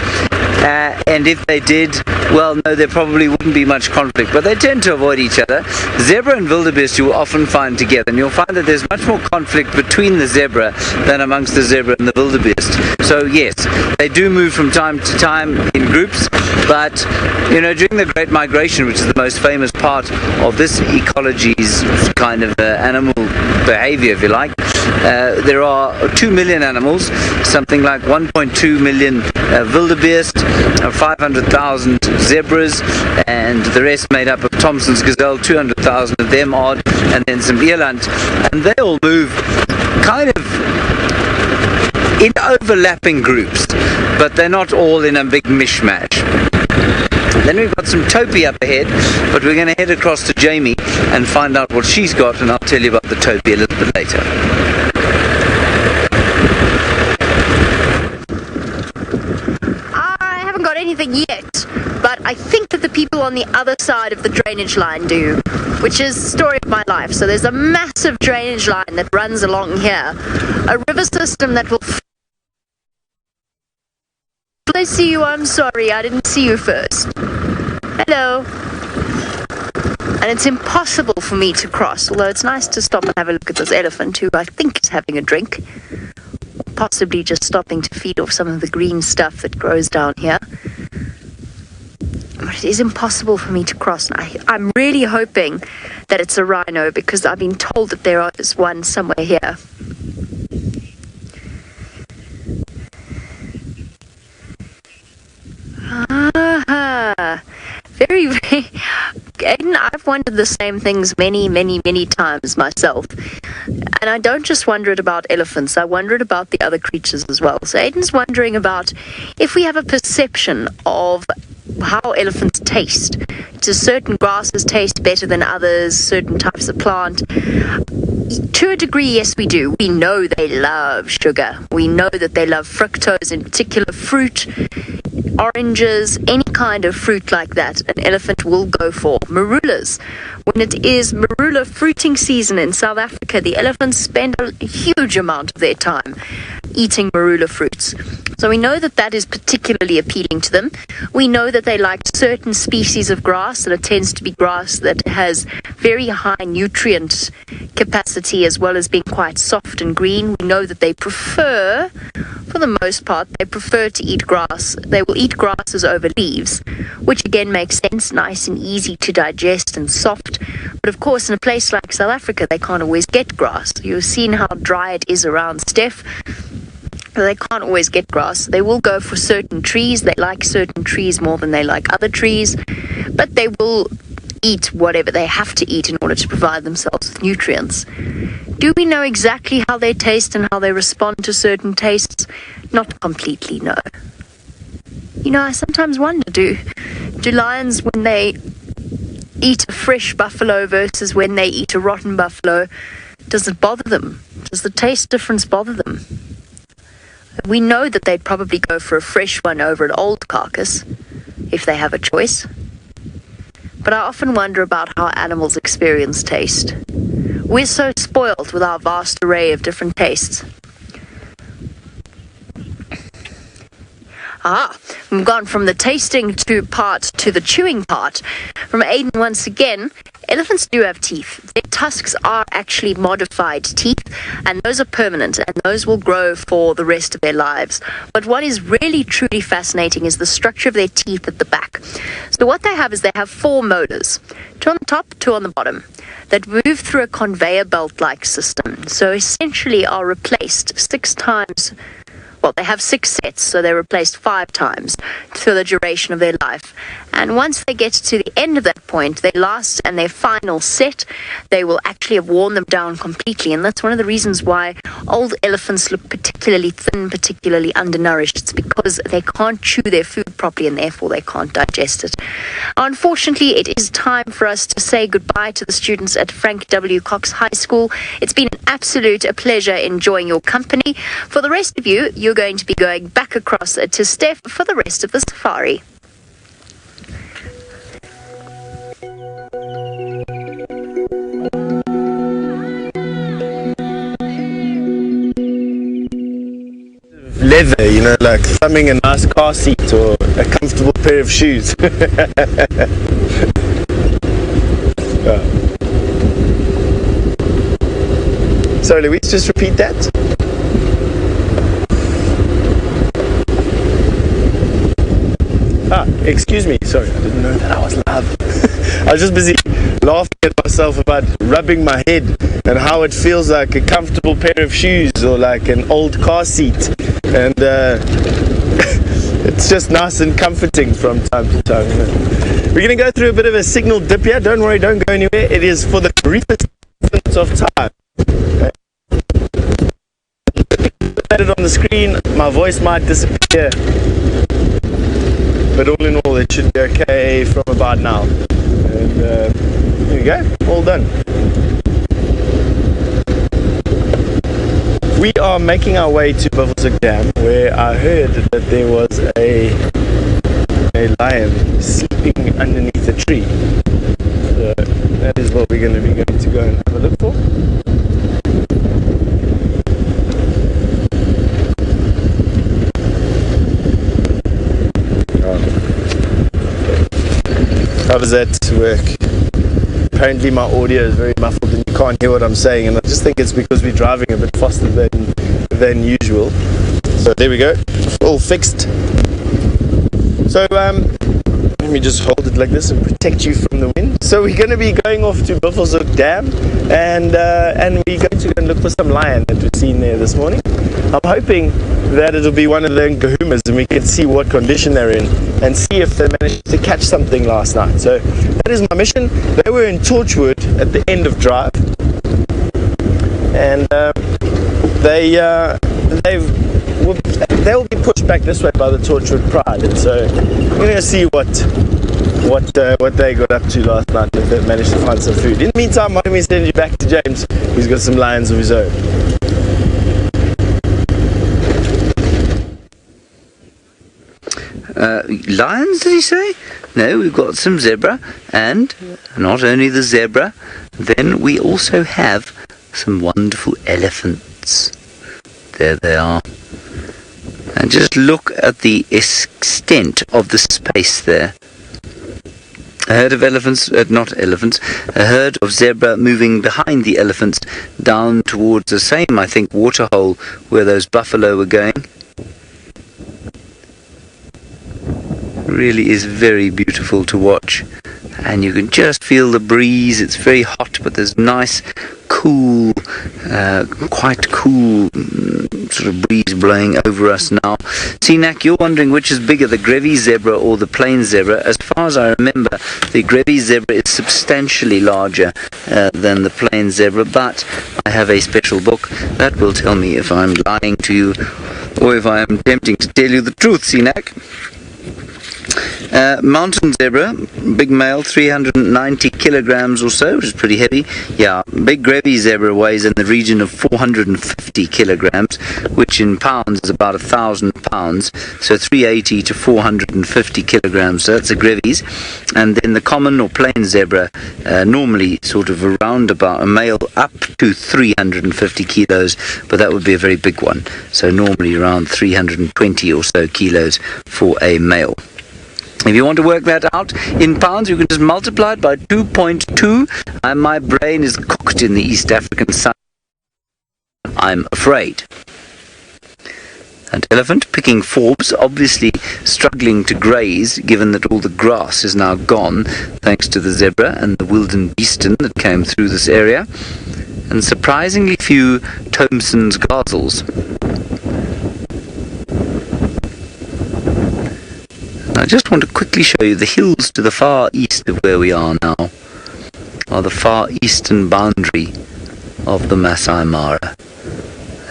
And if they did, well, no, there probably wouldn't be much conflict, but they tend to avoid each other. Zebra and wildebeest you will often find together, and you'll find that there's much more conflict between the zebra than amongst the zebra and the wildebeest. So yes, they do move from time to time in groups, but you know, during the Great Migration, which is the most famous part of this ecology's kind of animal behavior, if you like, there are 2 million animals, something like 1.2 million wildebeest, 500,000 zebras, and the rest made up of Thompson's gazelle, 200,000 of them odd, and then some eland, and they all move kind of in overlapping groups, but they're not all in a big mishmash. Then we've got some topi up ahead, but we're going to head across to Jamie and find out what she's got, and I'll tell you about the topi a little bit later. I haven't got anything yet, but I think that the people on the other side of the drainage line do, which is the story of my life. So there's a massive drainage line that runs along here, a river system that will... I see you, I'm sorry, I didn't see you first. Hello. And it's impossible for me to cross, although it's nice to stop and have a look at this elephant who I think is having a drink, possibly just stopping to feed off some of the green stuff that grows down here. But it is impossible for me to cross. I'm really hoping that it's a rhino, because I've been told that there is one somewhere here. Very, very... Aidan, I've wondered the same things many, many, many times myself. And I don't just wonder it about elephants, I wonder it about the other creatures as well. So Aidan's wondering about if we have a perception of how elephants taste. Do certain grasses taste better than others, certain types of plant? To a degree, yes, we do. We know they love sugar. We know that they love fructose, in particular fruit, oranges, any kind of fruit like that, an elephant will go for. Marulas. When it is marula fruiting season in South Africa, the elephants spend a huge amount of their time eating marula fruits. So we know that that is particularly appealing to them. We know that they like certain species of grass, and it tends to be grass that has very high nutrient capacity as well as being quite soft and green. We know that they prefer, for the most part, they prefer to eat grass. They will eat grasses over leaves, which again makes sense, nice and easy to digest and soft. But of course, in a place like South Africa, they can't always get grass. You've seen how dry it is around Steph. They can't always get grass. They will go for certain trees. They like certain trees more than they like other trees. But they will eat whatever they have to eat in order to provide themselves with nutrients. Do we know exactly how they taste and how they respond to certain tastes? Not completely, no. You know, I sometimes wonder, do lions, when they eat a fresh buffalo versus when they eat a rotten buffalo, does it bother them? Does the taste difference bother them? We know that they'd probably go for a fresh one over an old carcass, if they have a choice. But I often wonder about how animals experience taste. We're so spoiled with our vast array of different tastes. We've gone from the tasting part to the chewing part. From Aidan once again, elephants do have teeth. Their tusks are actually modified teeth, and those are permanent, and those will grow for the rest of their lives. But what is really truly fascinating is the structure of their teeth at the back. So what they have is they have 4 molars, 2 on the top, 2 on the bottom, that move through a conveyor belt-like system. So essentially are replaced 6 times. Well, they have 6 sets, so they're replaced 5 times for the duration of their life. And once they get to the end of that point, their last and their final set, they will actually have worn them down completely. And that's one of the reasons why old elephants look particularly thin, particularly undernourished. It's because they can't chew their food properly and therefore they can't digest it. Unfortunately, it is time for us to say goodbye to the students at Frank W. Cox High School. It's been an absolute pleasure enjoying your company. For the rest of you, you're going to be going back across to Steph for the rest of the safari. Leather, you know, like thumbing a nice car seat or a comfortable pair of shoes. Sorry, Louise, just repeat that. Excuse me, sorry, I didn't know that I was live. I was just busy laughing at myself about rubbing my head and how it feels like a comfortable pair of shoes or like an old car seat, and it's just nice and comforting from time to time. We're going to go through a bit of a signal dip here. Don't worry, don't go anywhere. It is for the briefest of time. It on the screen, my voice might disappear, but all in all it should be okay from about now. And here we go, all done. We are making our way to Buffelshoek Dam, where I heard that there was a lion sleeping underneath a tree. So that is what we're going to be going to go and have a look for. How does that work? Apparently my audio is very muffled and you can't hear what I'm saying, and I just think it's because we're driving a bit faster than usual. So there we go, all fixed. So let me just hold it like this and protect you from the wind. So we're going to be going off to Buffelshoek Dam, and we're going to go and look for some lion that we've seen there this morning. I'm hoping that it'll be one of the Nkuhumas and we can see what condition they're in and see if they managed to catch something last night. So that is my mission. They were in Torchwood at the end of drive, and they'll be pushed back this way by the Torchwood Pride, and so we're going to see what they got up to last night, if they managed to find some food. In the meantime, why don't we send you back to James, who's got some lions of his own. Lions, did he say? No, we've got some zebra, and not only the zebra, then we also have some wonderful elephants. There they are. And just look at the extent of the space there. A herd of elephants, not elephants, a herd of zebra moving behind the elephants down towards the same, I think, waterhole where those buffalo were going. Really is very beautiful to watch, and you can just feel the breeze. It's very hot, but there's nice cool, quite cool sort of breeze blowing over us now. See, Nak, you're wondering which is bigger, the Grevy's zebra or the plain zebra. As far as I remember, the Grevy's zebra is substantially larger than the plain zebra, but I have a special book that will tell me if I'm lying to you or if I am attempting to tell you the truth, see, Nak. Mountain zebra, big male, 390 kilograms or so, which is pretty heavy. Yeah, big Grevy's zebra weighs in the region of 450 kilograms, which in pounds is about 1,000 pounds, so 380 to 450 kilograms, so that's a Grevy's. And then the common or plain zebra, normally sort of around about a male up to 350 kilos, but that would be a very big one, so normally around 320 or so kilos for a male. If you want to work that out in pounds, you can just multiply it by 2.2, and my brain is cooked in the East African sun, I'm afraid. An elephant picking forbs, obviously struggling to graze, given that all the grass is now gone, thanks to the zebra and the Wildebeest that came through this area, and surprisingly few Thompson's gazelles. I just want to quickly show you the hills to the far east of where we are now, are the far eastern boundary of the Masai Mara.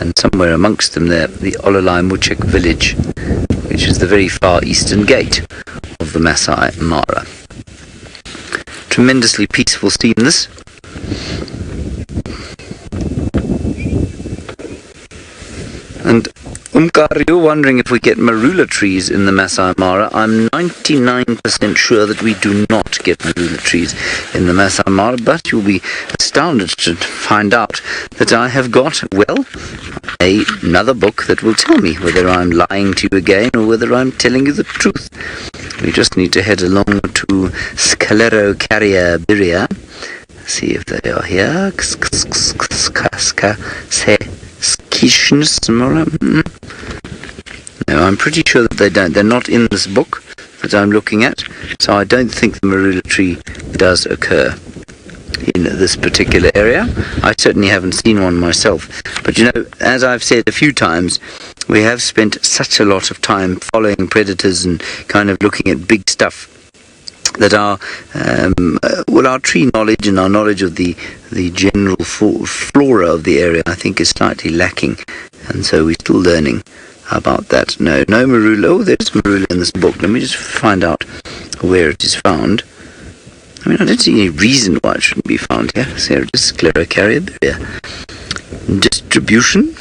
and somewhere amongst them there, the Ololai Muchek village, which is the very far eastern gate of the Masai Mara. Tremendously peaceful scene, this. And Umkar, you're wondering if we get marula trees in the Masai Mara. I'm 99% sure that we do not get marula trees in the Masai Mara, but you'll be astounded to find out that I have got, well, another book that will tell me whether I'm lying to you again or whether I'm telling you the truth. We just need to head along to Sclerocarya, see if they are here. No, I'm pretty sure that they don't. They're not in this book that I'm looking at, so I don't think the marula tree does occur in this particular area. I certainly haven't seen one myself. But you know, as I've said a few times, we have spent such a lot of time following predators and kind of looking at big stuff that our tree knowledge and our knowledge of the general flora of the area, I think, is slightly lacking, and so we're still learning about that. No marula. Oh, there's marula in this book. Let me just find out where it is found. I mean, I don't see any reason why it shouldn't be found here. So here it is, Sclerocarya. Distribution.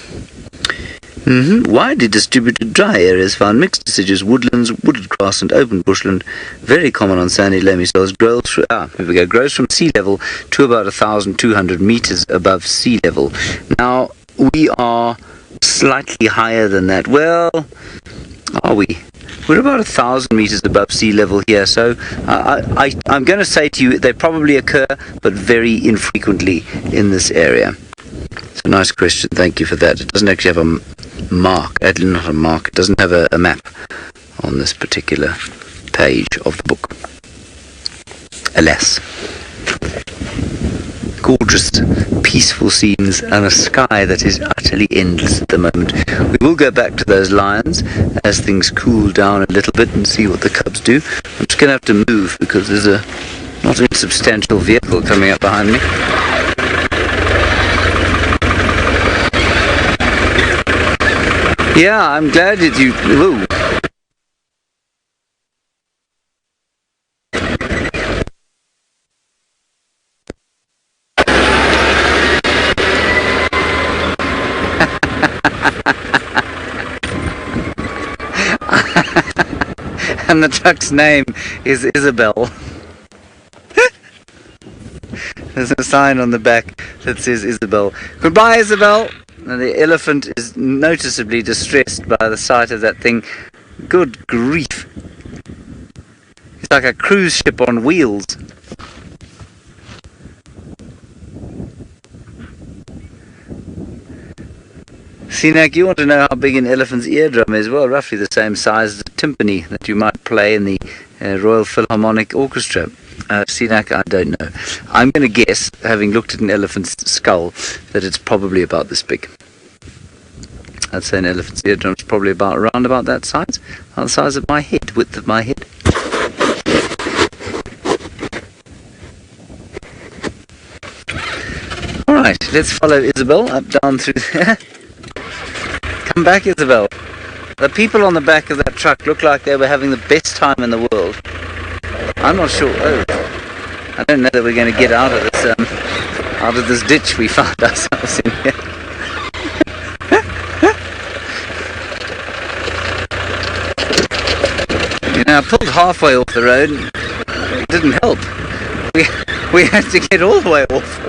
Widely distributed dry areas found mixed deciduous woodlands, wooded grass and open bushland, very common on sandy loamy soils, grows from sea level to about 1,200 meters above sea level. Now, we are slightly higher than that. Well, are we? We're about 1,000 meters above sea level here, so I'm going to say to you they probably occur, but very infrequently in this area. It's a nice question, thank you for that. It doesn't actually have a mark, not a mark, it doesn't have a map on this particular page of the book. Alas. Gorgeous, peaceful scenes and a sky that is utterly endless at the moment. We will go back to those lions as things cool down a little bit and see what the cubs do. I'm just going to have to move because there's a not insubstantial vehicle coming up behind me. Yeah, I'm glad that you... Ooh. And the truck's name is Isabel. There's a sign on the back that says Isabel. Goodbye, Isabel! And the elephant is noticeably distressed by the sight of that thing. Good grief. It's like a cruise ship on wheels. Sinak, you want to know how big an elephant's eardrum is? Well, roughly the same size as a timpani that you might play in the Royal Philharmonic Orchestra. Sinak, I don't know. I'm going to guess, having looked at an elephant's skull, that it's probably about this big. I'd say an elephant's eardrum is probably around about that size, about the size of my head, width of my head. All right, let's follow Isabel up, down through there. Come back, Isabel. The people on the back of that truck look like they were having the best time in the world. I'm not sure. Oh, I don't know that we're going to get out of this ditch we found ourselves in here. You know, I pulled halfway off the road. It didn't help. We had to get all the way off.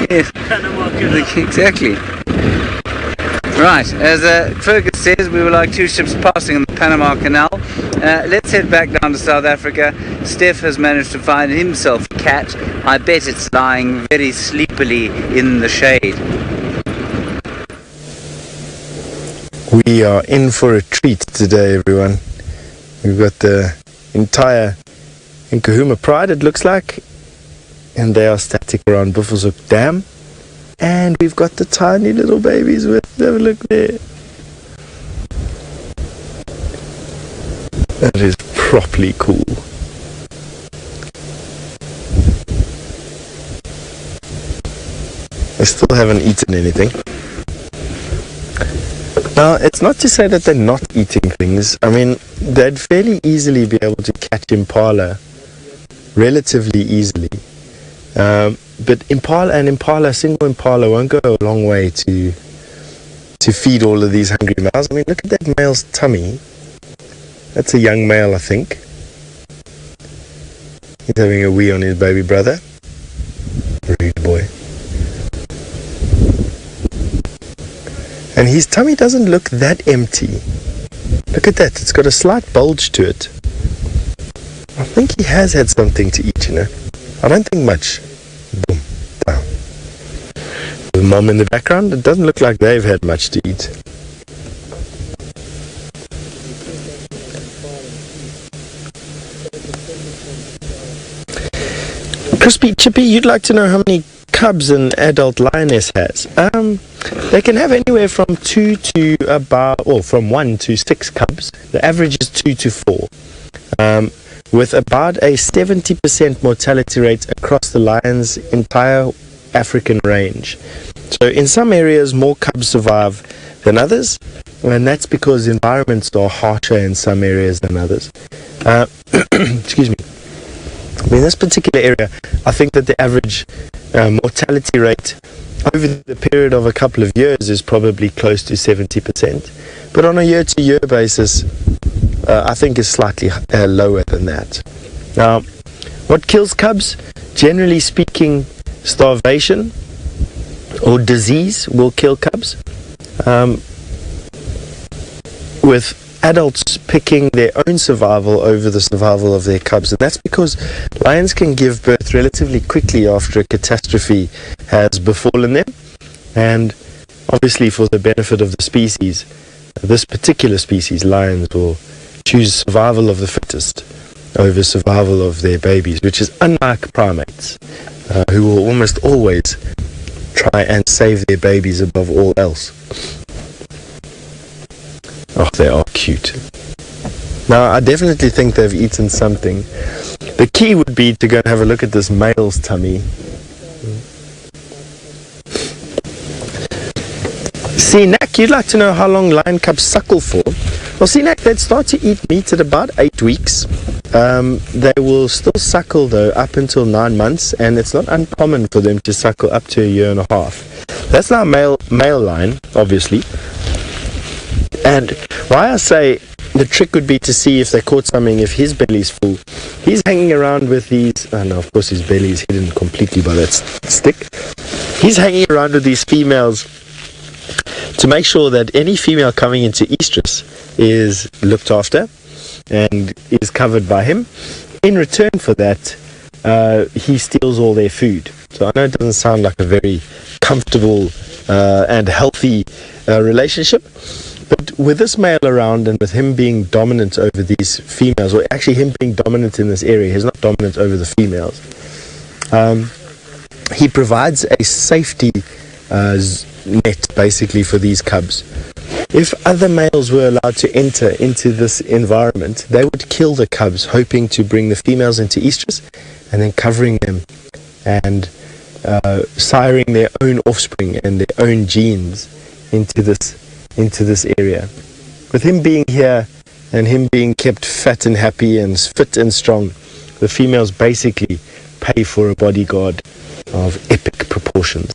Yes. Exactly. Right, as Fergus says, we were like two ships passing in the Panama Canal. Let's head back down to South Africa. Steph has managed to find himself a cat. I bet it's lying very sleepily in the shade. We are in for a treat today, everyone. We've got the entire Nkuhuma Pride, it looks like, and they are static around Buffelshoek Dam. And we've got the tiny little babies with, have a look there. That is properly cool. They still haven't eaten anything. Now, it's not to say that they're not eating things. I mean, they'd fairly easily be able to catch impala relatively easily. But a single impala won't go a long way to feed all of these hungry males. I mean, look at that male's tummy. That's a young male, I think. He's having a wee on his baby brother. Rude boy. And his tummy doesn't look that empty. Look at that, it's got a slight bulge to it. I think he has had something to eat, you know. I don't think much. Boom, down. The mom in the background, it doesn't look like they've had much to eat. Crispy Chippy, you'd like to know how many cubs an adult lioness has? They can have anywhere from 1 to 6 cubs. The average is 2 to 4. With about a 70% mortality rate across the lion's entire African range. So in some areas more cubs survive than others, and that's because environments are harsher in some areas than others. Excuse me. In this particular area, I think that the average mortality rate over the period of a couple of years is probably close to 70%. But on a year-to-year basis, I think is slightly lower than that. Now, what kills cubs? Generally speaking, starvation or disease will kill cubs. With adults picking their own survival over the survival of their cubs, and that's because lions can give birth relatively quickly after a catastrophe has befallen them, and obviously for the benefit of the species, this particular species, lions, will choose survival of the fittest over survival of their babies, which is unlike primates, who will almost always try and save their babies above all else. Oh, they are cute. Now, I definitely think they've eaten something. The key would be to go and have a look at this male's tummy. Seanak, you'd like to know how long lion cubs suckle for? Well, Seanak, they'd start to eat meat at about 8 weeks. They will still suckle, though, up until 9 months, and it's not uncommon for them to suckle up to a year and a half. That's now male lion, obviously. And why I say the trick would be to see if they caught something, if his belly's full. He's hanging around with these, oh no, of course his belly is hidden completely by that stick. He's hanging around with these females to make sure that any female coming into estrus is looked after and is covered by him. In return for that, he steals all their food. So I know it doesn't sound like a very comfortable and healthy relationship, but with this male around and with him being dominant over these females, or actually him being dominant in this area, he's not dominant over the females, he provides a safety net basically for these cubs. If other males were allowed to enter into this environment, they would kill the cubs, hoping to bring the females into estrus and then covering them and siring their own offspring and their own genes into this area. With him being here and him being kept fat and happy and fit and strong, the females basically pay for a bodyguard of epic proportions.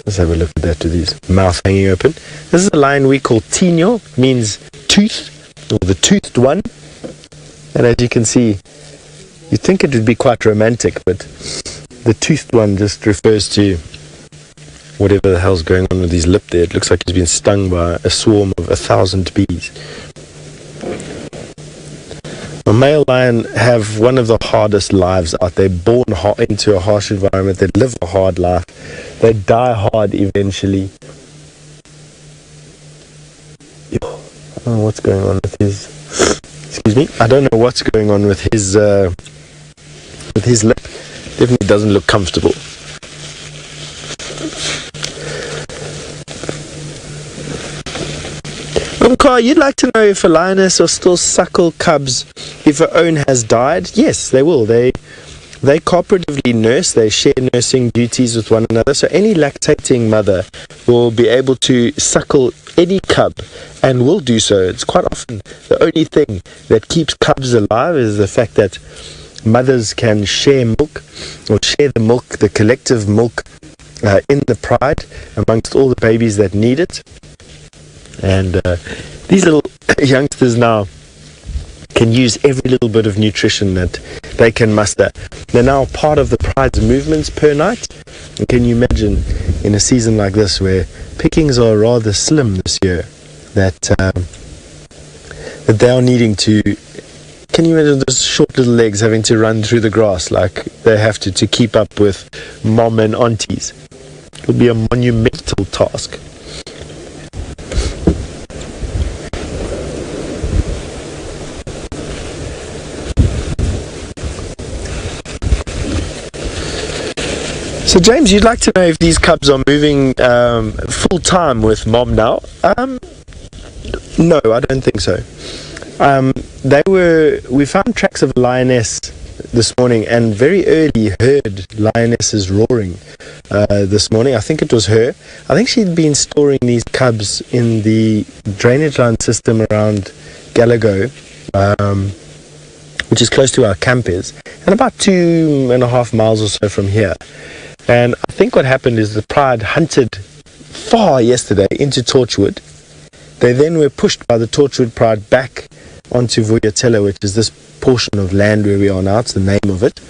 Let's have a look at that with his mouth hanging open. This is a lion we call Tino, means tooth, or the toothed one. And as you can see, you'd think it would be quite romantic, but the toothed one just refers to whatever the hell's going on with his lip there. It looks like he's been stung by a swarm of 1,000 bees. A male lion have one of the hardest lives out there. Born into a harsh environment. They live a hard life. They die hard eventually. I don't know what's going on with his... Excuse me. I don't know what's going on with his lip. Definitely doesn't look comfortable. Umka, you'd like to know if a lioness will still suckle cubs if her own has died? Yes, they will. They they cooperatively nurse, they share nursing duties with one another. So any lactating mother will be able to suckle any cub and will do so. It's quite often the only thing that keeps cubs alive is the fact that mothers can share milk, or share the milk, the collective milk in the pride amongst all the babies that need it. And these little youngsters now can use every little bit of nutrition that they can muster. They're now part of the pride's movements per night. And can you imagine in a season like this where pickings are rather slim this year, that they are needing to, can you imagine those short little legs having to run through the grass like they have to keep up with mom and aunties? It will be a monumental task. So James, you'd like to know if these cubs are moving full time with mom now? No, I don't think so. We found tracks of a lioness this morning, and very early heard lionesses roaring this morning. I think it was her. I think she'd been storing these cubs in the drainage line system around Gallagher, which is close to our camp is, and about 2.5 miles or so from here. And I think what happened is the pride hunted far yesterday into Torchwood. They then were pushed by the Torchwood pride back onto Vuyatela, which is this portion of land where we are now. It's the name of it.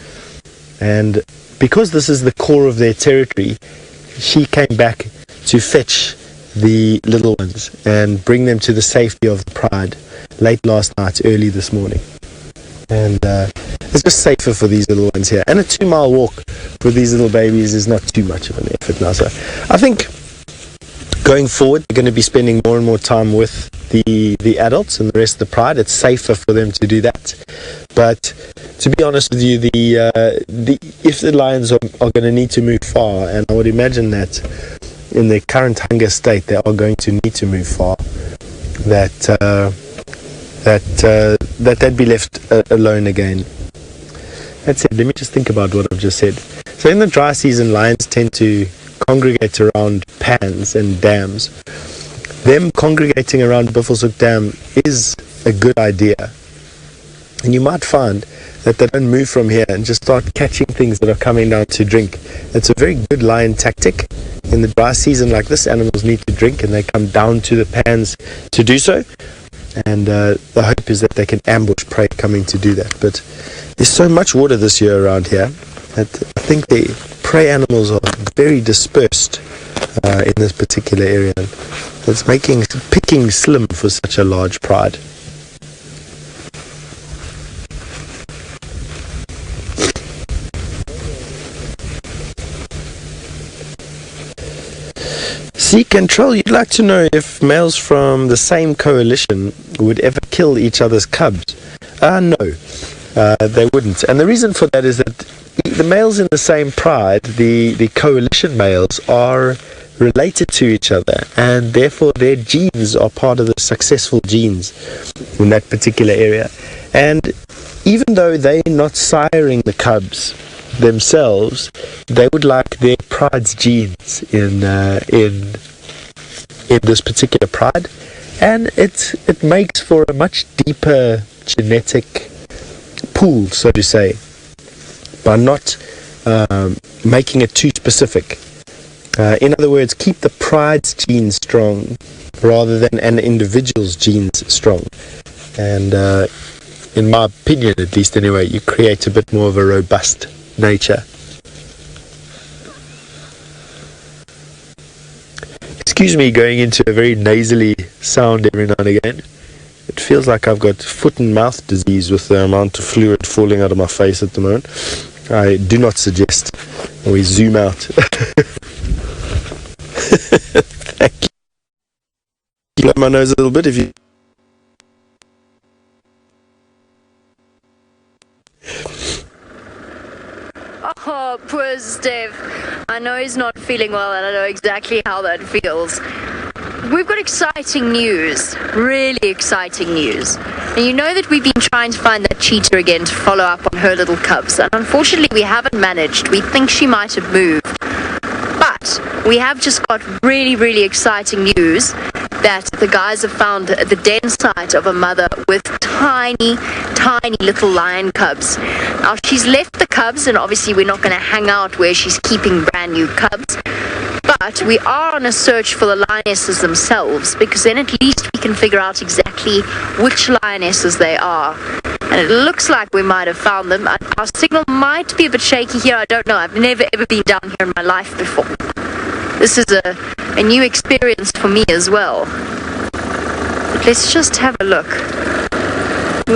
And because this is the core of their territory, she came back to fetch the little ones and bring them to the safety of the pride late last night, early this morning. And it's just safer for these little ones here. And a 2-mile walk for these little babies is not too much of an effort now. So I think going forward, they're going to be spending more and more time with the adults and the rest of the pride. It's safer for them to do that. But to be honest with you, if the lions are going to need to move far, and I would imagine that in their current hunger state, they are going to need to move far, that they'd be left alone again. That's it. Let me just think about what I've just said. So in the dry season, lions tend to congregate around pans and dams. Them congregating around Buffelshoek Dam is a good idea. And you might find that they don't move from here and just start catching things that are coming down to drink. It's a very good lion tactic. In the dry season like this, animals need to drink and they come down to the pans to do so. And the hope is that they can ambush prey coming to do that. But there's so much water this year around here that I think the prey animals are very dispersed in this particular area. And it's making picking slim for such a large pride. Sea Control, you'd like to know if males from the same coalition would ever kill each other's cubs. No, they wouldn't. And the reason for that is that the males in the same pride, the coalition males, are related to each other, and therefore their genes are part of the successful genes in that particular area. And even though they're not siring the cubs themselves, they would like their pride's genes in this particular pride, and it makes for a much deeper genetic pool, so to say, by not making it too specific. In other words, keep the pride's genes strong rather than an individual's genes strong. And in my opinion, at least anyway, you create a bit more of a robust nature. Excuse me going into a very nasally sound every now and again. It feels like I've got foot and mouth disease with the amount of fluid falling out of my face at the moment. I do not suggest we zoom out. Thank you. Blow my nose a little bit if you... Oh, poor Steph. I know he's not feeling well, and I know exactly how that feels. we've got exciting news, really exciting news. And you know that we've been trying to find that cheetah again to follow up on her little cubs, and unfortunately we haven't managed. We think she might have moved. But we have just got really, really exciting news that the guys have found the den site of a mother with tiny, tiny little lion cubs. Now, she's left the cubs, and obviously we're not going to hang out where she's keeping brand new cubs. But we are on a search for the lionesses themselves, because then at least we can figure out exactly which lionesses they are. And it looks like we might have found them. Our signal might be a bit shaky here, I don't know. I've never ever been down here in my life before. This is a new experience for me as well. But let's just have a look.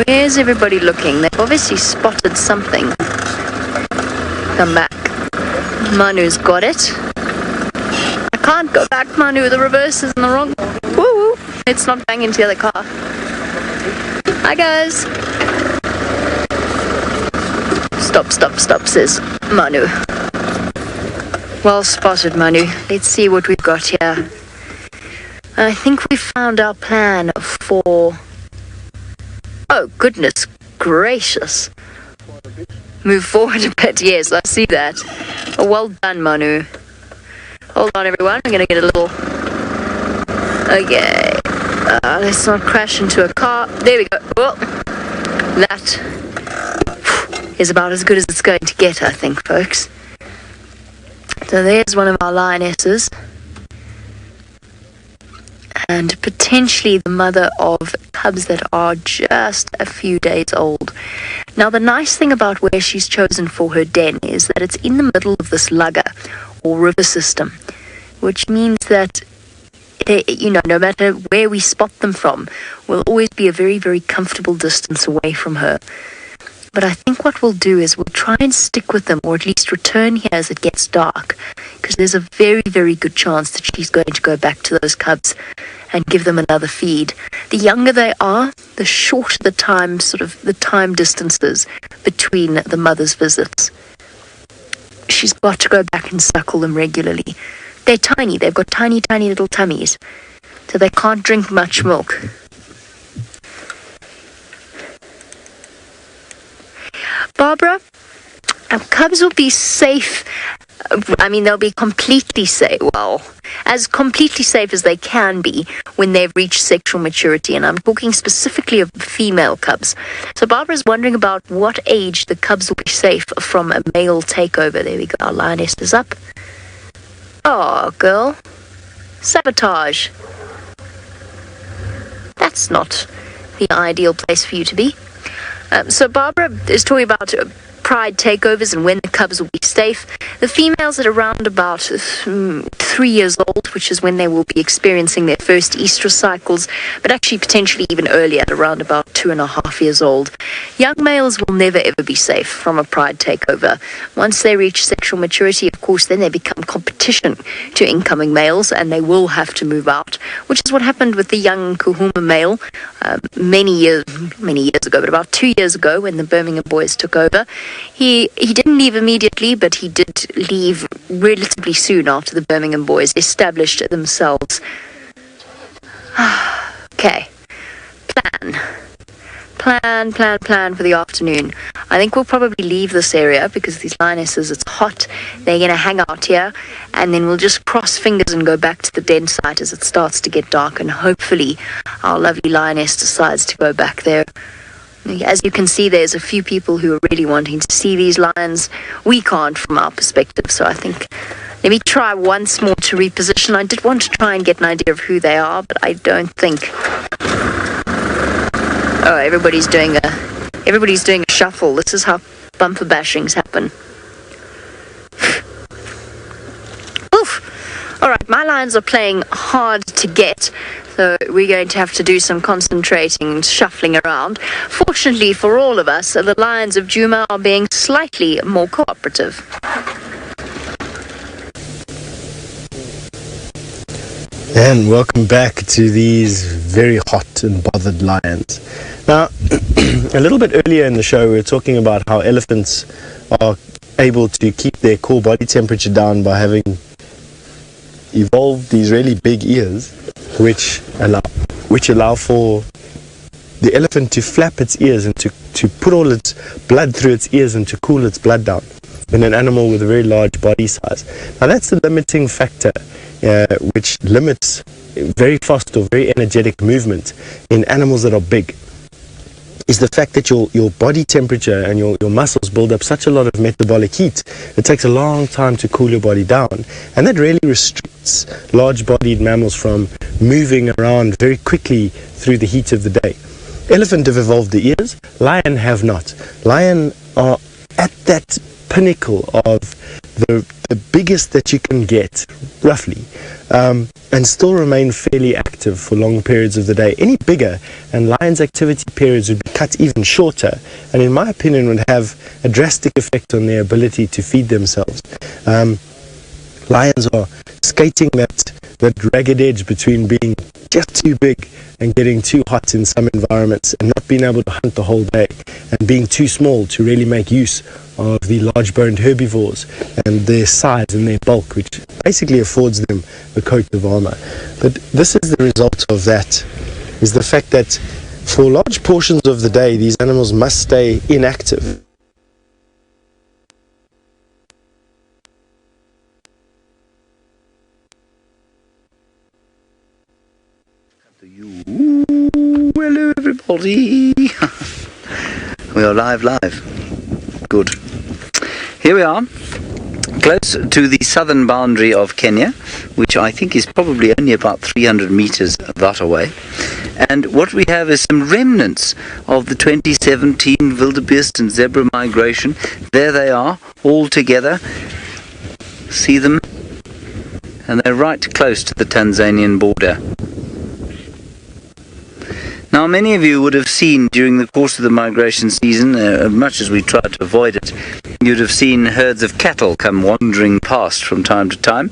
Where's everybody looking? They've obviously spotted something. Come back. Manu's got it. I can't go back, Manu. The reverse is in the wrong. Woo! Let's not bang into the other car. Hi, guys. Stop, says Manu. Well spotted, Manu. Let's see what we've got here. I think we found our plan for... Oh, goodness gracious. Move forward a bit. Yes, I see that. Oh, well done, Manu. Hold on, everyone. I'm going to get a little... Okay. Let's not crash into a car. There we go. Oh, that is about as good as it's going to get, I think, folks. So there's one of our lionesses. And potentially the mother of cubs that are just a few days old. Now, the nice thing about where she's chosen for her den is that it's in the middle of this lugger or river system, which means that, no matter where we spot them from, we'll always be a very, very comfortable distance away from her. But I think what we'll do is we'll try and stick with them, or at least return here as it gets dark, because there's a very, very good chance that she's going to go back to those cubs and give them another feed. The younger they are, the shorter the time distances between the mother's visits. She's got to go back and suckle them regularly. They're tiny. They've got tiny, tiny little tummies, so they can't drink much milk. Barbara, cubs will be safe. I mean, they'll be completely safe. Well, as completely safe as they can be when they've reached sexual maturity. And I'm talking specifically of female cubs. So Barbara's wondering about what age the cubs will be safe from a male takeover. There we go. Our lioness is up. Oh, girl. Sabotage. That's not the ideal place for you to be. So Barbara is talking about pride takeovers and when the cubs will be safe. The females at around about 3 years old, which is when they will be experiencing their first estrous cycles, but actually potentially even earlier at around about 2.5 years old. Young males will never ever be safe from a pride takeover. Once they reach sexual maturity, of course, then they become competition to incoming males and they will have to move out, which is what happened with the young Nkuhuma male many years ago, but about 2 years ago when the Birmingham Boys took over. He didn't leave immediately, but he did leave relatively soon after the Birmingham Boys established themselves. Okay. Plan for the afternoon. I think we'll probably leave this area because these lionesses, it's hot. They're going to hang out here, and then we'll just cross fingers and go back to the den site as it starts to get dark, and hopefully our lovely lioness decides to go back there. As you can see, there's a few people who are really wanting to see these lions. We can't from our perspective, so I think let me try once more to reposition. I did want to try and get an idea of who they are, but I don't think... Oh, everybody's doing a shuffle. This is how bumper bashings happen. Oof. All right, my lions are playing hard to get, so we're going to have to do some concentrating and shuffling around. Fortunately for all of us, the lions of Djuma are being slightly more cooperative. And welcome back to these very hot and bothered lions. Now, a little bit earlier in the show, we were talking about how elephants are able to keep their core body temperature down by having evolved these really big ears. which allow for the elephant to flap its ears and to put all its blood through its ears and to cool its blood down in an animal with a very large body size. Now that's the limiting factor which limits very fast or very energetic movement in animals that are big, is the fact that your body temperature and your muscles build up such a lot of metabolic heat. It takes a long time to cool your body down, and that really restricts large-bodied mammals from moving around very quickly through the heat of the day. Elephant have evolved the ears, lion have not. Lion are at that pinnacle of the biggest that you can get, roughly, and still remain fairly active for long periods of the day. Any bigger, and lion's activity periods would be cut even shorter, and in my opinion would have a drastic effect on their ability to feed themselves. Lions are skating that ragged edge between being just too big and getting too hot in some environments and not being able to hunt the whole day, and being too small to really make use of the large-boned herbivores and their size and their bulk, which basically affords them a coat of armor. But this is the result of that, is the fact that for large portions of the day these animals must stay inactive. Hello everybody. We are live. Good. Here we are, close to the southern boundary of Kenya, which I think is probably only about 300 meters that away. And what we have is some remnants of the 2017 wildebeest and zebra migration. There they are, all together. See them? And they're right close to the Tanzanian border. Now, many of you would have seen during the course of the migration season, much as we tried to avoid it, you'd have seen herds of cattle come wandering past from time to time.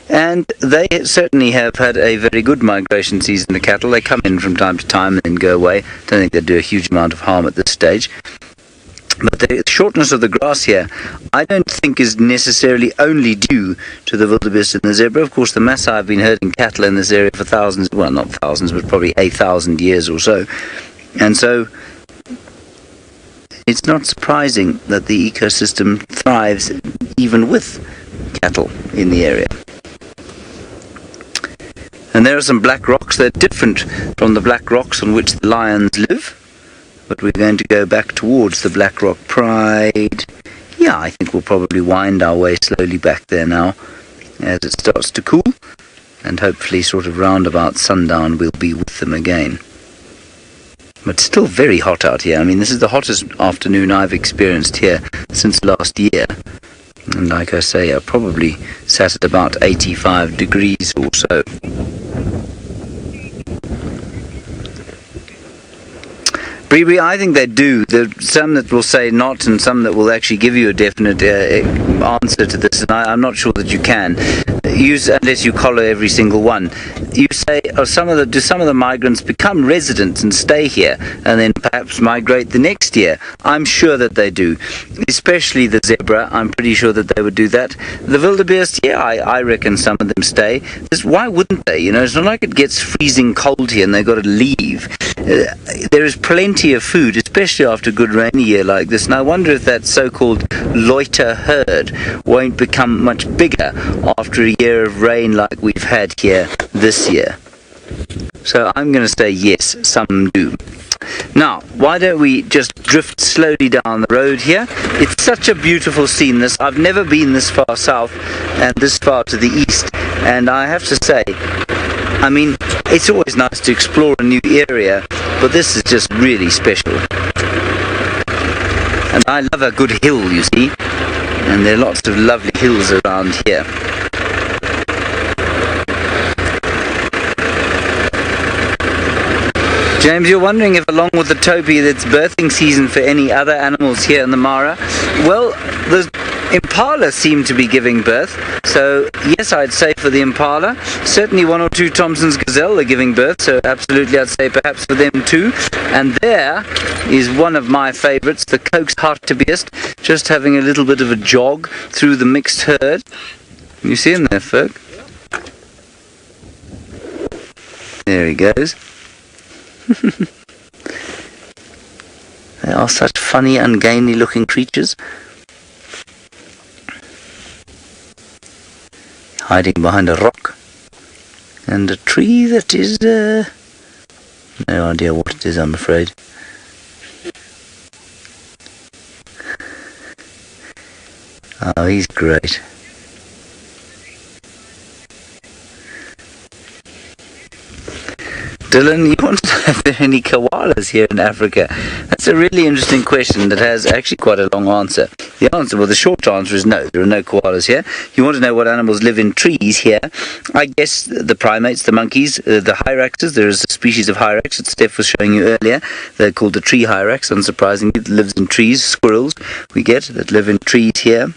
And they certainly have had a very good migration season, the cattle. They come in from time to time and then go away. Don't think they do a huge amount of harm at this stage. But the shortness of the grass here, I don't think is necessarily only due to the wildebeest and the zebra. Of course, the Maasai have been herding cattle in this area for thousands, well, not thousands, but probably 1,000 years or so. And so it's not surprising that the ecosystem thrives even with cattle in the area. And there are some black rocks. They're different from the black rocks on which the lions live. But we're going to go back towards the Blackrock Pride. Yeah, I think we'll probably wind our way slowly back there now as it starts to cool. And hopefully sort of round about sundown we'll be with them again. But still very hot out here. I mean, this is the hottest afternoon I've experienced here since last year. And like I say, I probably sat at about 85 degrees or so. I think they do. There are some that will say not, and some that will actually give you a definite answer to this, and I'm not sure that you can use unless you collar every single one. You say, do some of the migrants become residents and stay here and then perhaps migrate the next year? I'm sure that they do, especially the zebra. I'm pretty sure that they would do that. The wildebeest, yeah, I reckon some of them stay. Why wouldn't they? You know, it's not like it gets freezing cold here and they've got to leave. There is plenty of food, especially after a good rainy year like this, and I wonder if that so-called loiter herd won't become much bigger after a year of rain like we've had here this year. So I'm going to say yes, some do. Now, why don't we just drift slowly down the road here? It's such a beautiful scene, this. I've never been this far south and this far to the east, and I have to say, I mean, it's always nice to explore a new area, but this is just really special. And I love a good hill, you see, and there are lots of lovely hills around here. James, you're wondering if along with the topi it's birthing season for any other animals here in the Mara. Well, the Impala seem to be giving birth, so yes, I'd say for the Impala. Certainly one or two Thompson's gazelle are giving birth, so absolutely I'd say perhaps for them too. And there is one of my favourites, the Coke's Hartebeest, just having a little bit of a jog through the mixed herd. You see him there, Ferg? There he goes. They are such funny, ungainly looking creatures. Hiding behind a rock and a tree that is no idea what it is, I'm afraid. Oh, he's great. Dylan, you want to know if there are any koalas here in Africa? That's a really interesting question that has actually quite a long answer. The short answer is no, there are no koalas here. You want to know what animals live in trees here? I guess the primates, the monkeys, the hyraxes. There is a species of hyrax that Steph was showing you earlier. They're called the tree hyrax, unsurprisingly. It lives in trees. Squirrels, we get, that live in trees here.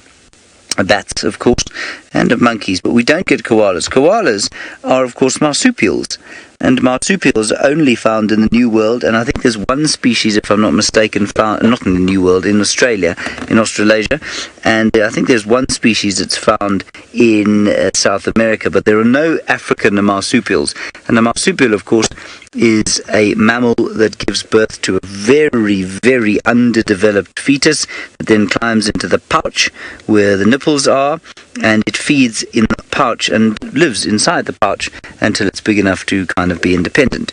Bats, of course, and monkeys, but we don't get koalas. Koalas are, of course, marsupials, and marsupials are only found in the New World, and I think there's one species, if I'm not mistaken, found, not in the New World, in Australia, in Australasia, and I think there's one species that's found in South America, but there are no African marsupials. And a marsupial, of course, is a mammal that gives birth to a very, very underdeveloped fetus that then climbs into the pouch where the nipples are, and it feeds in the pouch and lives inside the pouch until it's big enough to kind of be independent.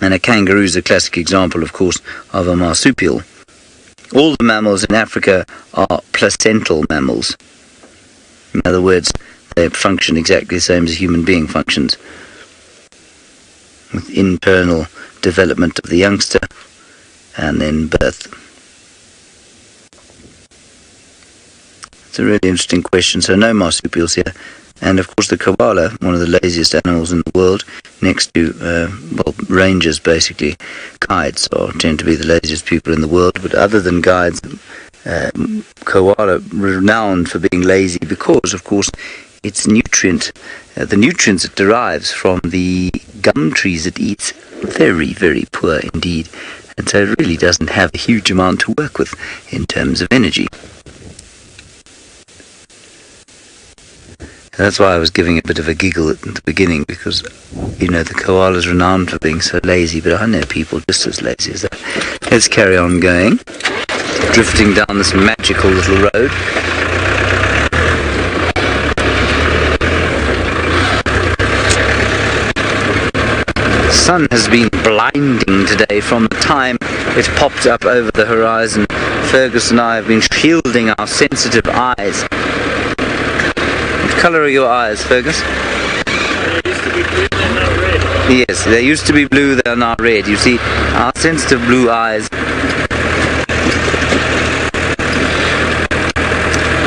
And a kangaroo is a classic example, of course, of a marsupial. All the mammals in Africa are placental mammals. In other words, they function exactly the same as a human being functions, with internal development of the youngster and then birth. It's a really interesting question. So no marsupials here. And of course the koala, one of the laziest animals in the world, next to, rangers basically. Guides tend to be the laziest people in the world, but other than guides, koala renowned for being lazy because, of course, its the nutrients it derives from the gum trees it eats, very, very poor indeed. And so it really doesn't have a huge amount to work with in terms of energy. That's why I was giving a bit of a giggle at the beginning, because, the koala's renowned for being so lazy, but I know people just as lazy as that. Let's carry on going, drifting down this magical little road. The sun has been blinding today from the time it popped up over the horizon. Fergus and I have been shielding our sensitive eyes. What colour are your eyes, Fergus? They used to be blue, they're now red. Yes, they used to be blue, they are now red. You see, our sensitive blue eyes.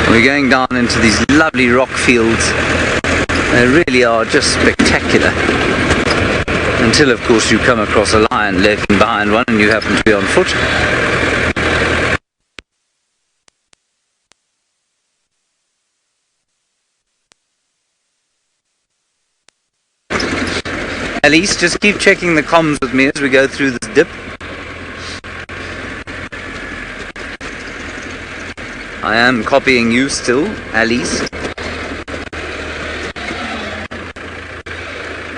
We're going down into these lovely rock fields. They really are just spectacular. Until, of course, you come across a lion lurking behind one and you happen to be on foot. Ellies, just keep checking the comms with me as we go through this dip. I am copying you still, Ellies.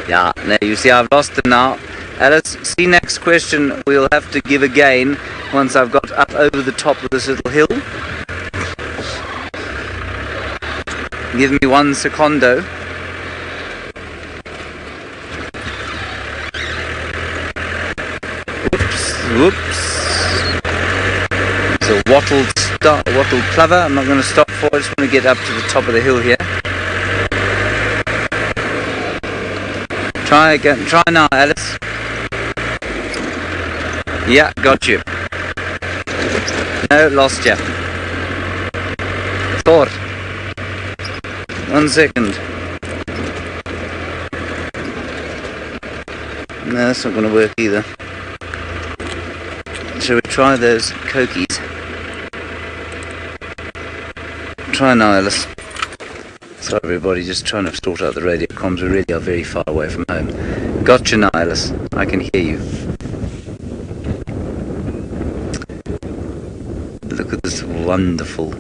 Yeah, now you see I've lost them now. Alice, see, next question we'll have to give again once I've got up over the top of this little hill. Give me 1 secondo. Whoops. It's a wattled plover. I'm not going to stop for it. I just want to get up to the top of the hill here. Try again. Try now, Alice. Yeah, got you. No, lost you. Thought. 1 second. No, that's not going to work either. Shall we try those cokies? Try now, Alice. Sorry everybody, just trying to sort out the radio comms. We really are very far away from home. Gotcha now, Alice. I can hear you. Look at this wonderful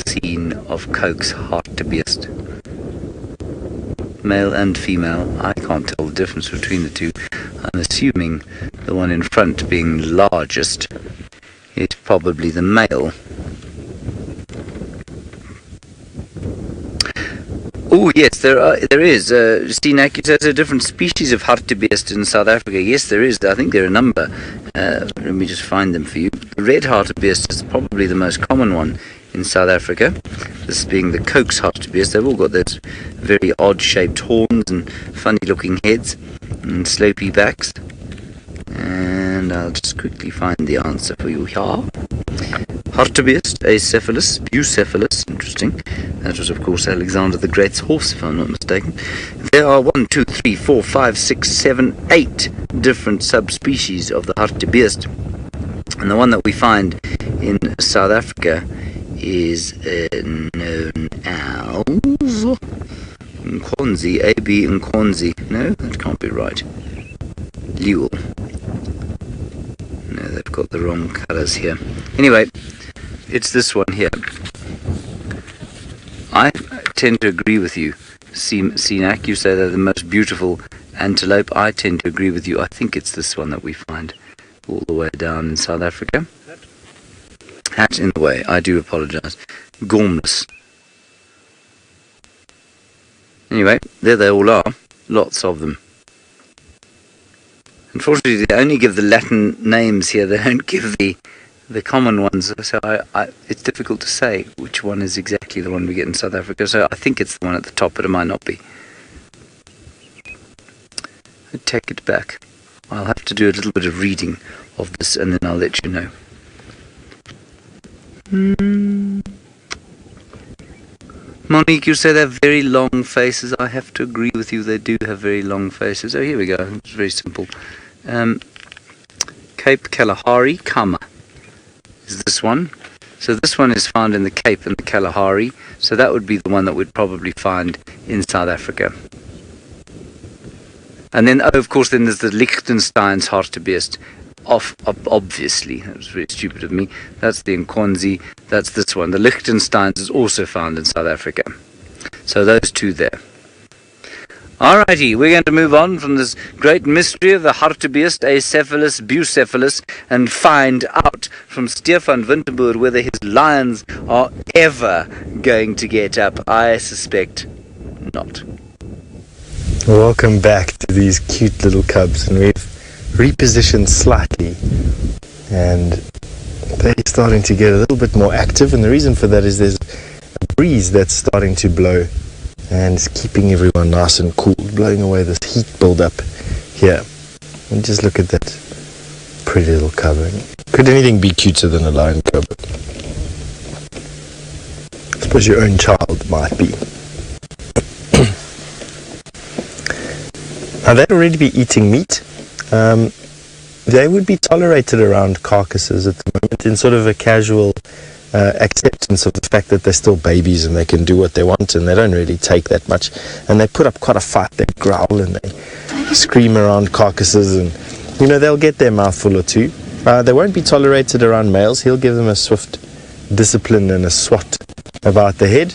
scene of Coke's Hartebeest. male and female. I can't tell the difference between the two. I'm assuming the one in front, being largest, is probably the male. Oh yes, there is. Steenak, there's a different species of Hartebeest in South Africa. Yes, there is. I think there are a number. Let me just find them for you. The red Hartebeest is probably the most common one in South Africa. This being the Coax Hartebeest. They've all got those very odd-shaped horns and funny-looking heads and slopey backs. And I'll just quickly find the answer for you here. Hartebeest, acephalus, bucephalus, interesting. That was, of course, Alexander the Great's horse, if I'm not mistaken. There are 1, 2, 3, 4, 5, 6, 7, 8 different subspecies of the Hartebeest. And the one that we find in South Africa is known as Nkonzi, A.B. Nkonzi. No, that can't be right. Lewell. No, they've got the wrong colours here. Anyway, it's this one here. I tend to agree with you, Seenak. You say they're the most beautiful antelope. I tend to agree with you. I think it's this one that we find all the way down in South Africa. Hat in the way. I do apologise. Gormless. Anyway, there they all are. Lots of them. Unfortunately, they only give the Latin names here. They don't give the common ones. So it's difficult to say which one is exactly the one we get in South Africa. So I think it's the one at the top, but it might not be. I take it back. I'll have to do a little bit of reading of this, and then I'll let you know. Monique, you say they have very long faces. I have to agree with you. They do have very long faces. Oh, here we go. It's very simple. Cape Kalahari Kama is this one. So this one is found in the Cape and the Kalahari. So that would be the one that we'd probably find in South Africa. And then, of course, then there's the Liechtenstein's Hartebeest. Obviously, that was very stupid of me. That's the Nkonzi. That's this one. The Liechtenstein's is also found in South Africa. So those two there. Alrighty, we're going to move on from this great mystery of the Hartebeest, acephalus, bucephalus, and find out from Stefan Winterboer whether his lions are ever going to get up. I suspect not. Welcome back to these cute little cubs, and we've repositioned slightly, and they're starting to get a little bit more active, and the reason for that is there's a breeze that's starting to blow, and it's keeping everyone nice and cool, blowing away this heat build-up here. And just look at that pretty little cub. Could anything be cuter than a lion cub? I suppose your own child might be. Now they'd already be eating meat. They would be tolerated around carcasses at the moment in sort of a casual acceptance of the fact that they're still babies and they can do what they want, and they don't really take that much, and they put up quite a fight. They growl and they scream around carcasses, and they'll get their mouthful or two. They won't be tolerated around males. He'll give them a swift discipline and a swat about the head,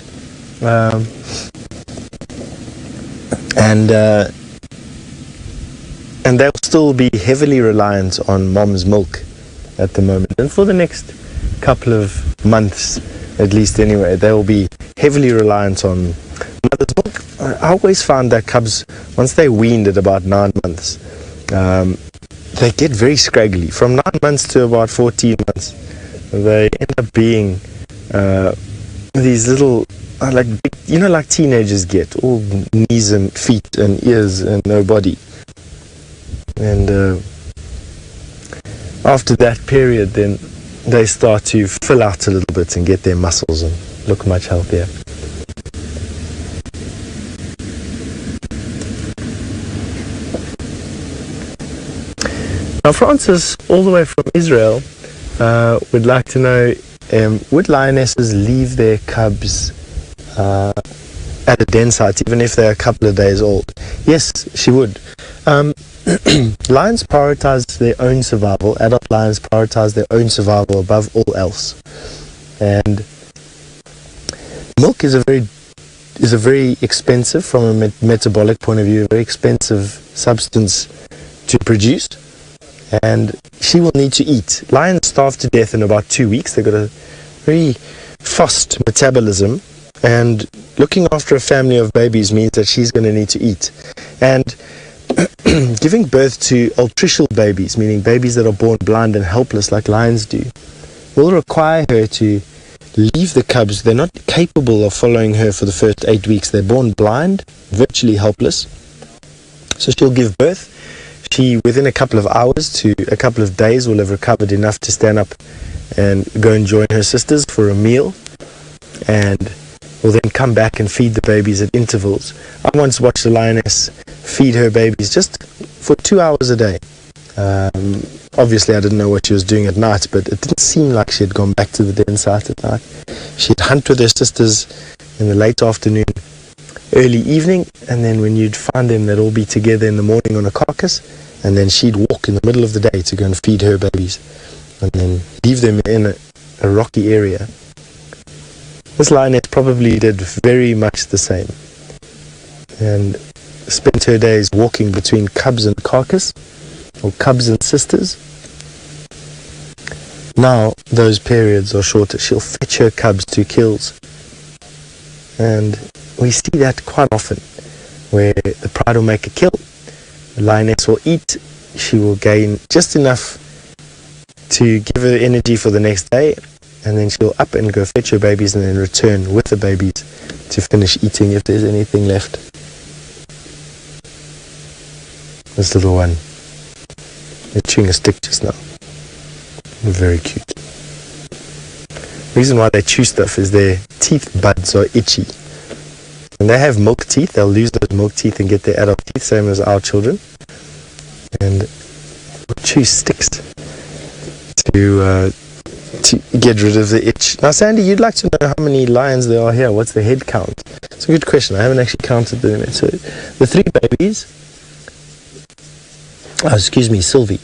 and they'll still be heavily reliant on mom's milk at the moment, and for the next couple of months at least anyway, they'll be heavily reliant on mother's milk. I always found that cubs, once they're weaned at about 9 months, they get very scraggly. From 9 months to about 14 months, they end up being these little, like teenagers get, all knees and feet and ears and no body. And after that period, then they start to fill out a little bit and get their muscles and look much healthier. Now Francis, all the way from Israel, would like to know, would lionesses leave their cubs at a den site even if they're a couple of days old? Yes, she would. Lions prioritize their own survival. Adult lions prioritize their own survival above all else. And milk is a very is a very expensive, from a metabolic point of view, a very expensive substance to produce, and she will need to eat. Lions starve to death in about 2 weeks. They've got a very fast metabolism, and looking after a family of babies means that she's going to need to eat. And giving birth to altricial babies, meaning babies that are born blind and helpless like lions do, will require her to leave the cubs. They're not capable of following her for the first 8 weeks. They're born blind, virtually helpless. So she'll give birth. She, within a couple of hours to a couple of days, will have recovered enough to stand up and go and join her sisters for a meal, and will then come back and feed the babies at intervals. I once watched a lioness feed her babies just for 2 hours a day. Obviously I didn't know what she was doing at night, but it didn't seem like she had gone back to the den site at night. She'd hunt with her sisters in the late afternoon, early evening, and then when you'd find them, they'd all be together in the morning on a carcass, and then she'd walk in the middle of the day to go and feed her babies, and then leave them in a rocky area. This lioness probably did very much the same, and spent her days walking between cubs and carcass, or cubs and sisters. Now those periods are shorter. She'll fetch her cubs to kills, and we see that quite often, where the pride will make a kill, the lioness will eat, she will gain just enough to give her energy for the next day, and then she'll up and go fetch her babies and then return with the babies to finish eating if there's anything left. This little one is chewing a stick just now. Very cute. The reason why they chew stuff is their teeth buds are itchy. When they have milk teeth, they'll lose those milk teeth and get their adult teeth, same as our children. And chew sticks to get rid of the itch. Now, Sandy, you'd like to know how many lions there are here. What's the head count? It's a good question. I haven't actually counted them yet. So the 3 babies. Oh, excuse me, Sylvie.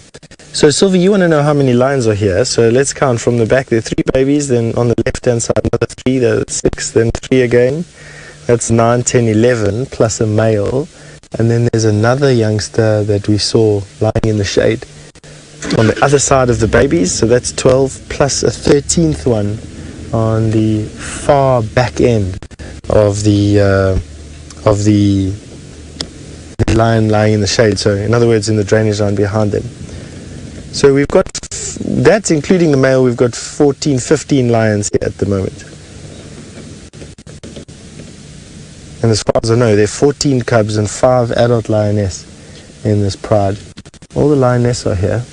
So Sylvie, you want to know how many lions are here. So let's count from the back. There are 3 babies. Then on the left-hand side, another 3. That's 6. Then 3 again. That's 9, 10, 11, plus a male. And then there's another youngster that we saw lying in the shade on the other side of the babies. So that's 12, plus a 13th one on the far back end of the lion lying in the shade. So in other words, in the drainage line behind them. So we've got, that's including the male, we've got 14, 15 lions here at the moment. And as far as I know, there are 14 cubs and 5 adult lioness in this pride. All the lioness are here.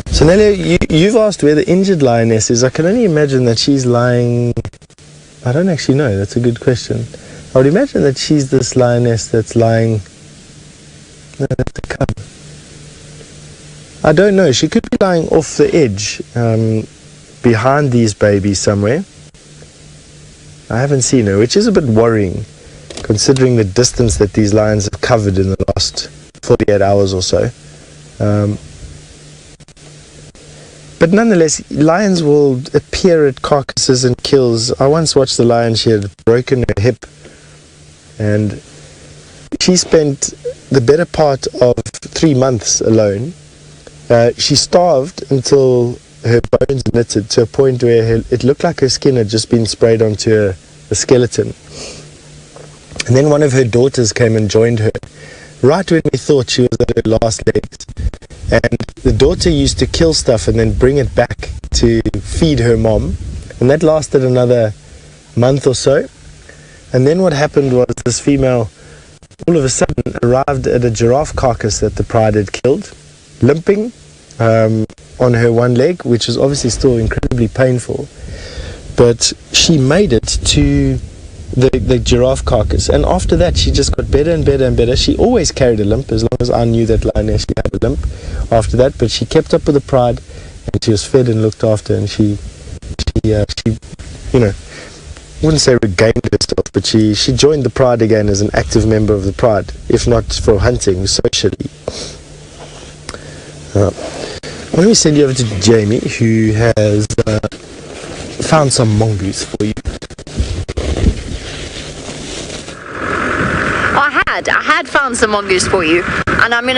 So Nelly, you've asked where the injured lioness is. I can only imagine that she's lying... I don't actually know. That's a good question. I would imagine that she's this lioness that's lying... No, that's the cub. I don't know. She could be lying off the edge, behind these babies somewhere. I haven't seen her, which is a bit worrying, considering the distance that these lions have covered in the last 48 hours or so. But nonetheless, lions will appear at carcasses and kills. I once watched the lion. She had broken her hip, and she spent the better part of 3 months alone. She starved until her bones knitted to a point where it looked like her skin had just been sprayed onto a skeleton. And then one of her daughters came and joined her right when we thought she was at her last legs. And the daughter used to kill stuff and then bring it back to feed her mom. And that lasted another month or so. And then what happened was this female all of a sudden arrived at a giraffe carcass that the pride had killed, limping on her one leg, which was obviously still incredibly painful. But she made it to the giraffe carcass, and after that she just got better and better and better. She always carried a limp. As long as I knew that lioness, she had a limp after that, but she kept up with the pride, and she was fed and looked after, and she you know, I wouldn't say regained herself, but she joined the pride again as an active member of the pride, if not for hunting, socially. Why don't we send you over to Jamie, who has found some mongoose for you. I had found some mongoose for you, and I'm going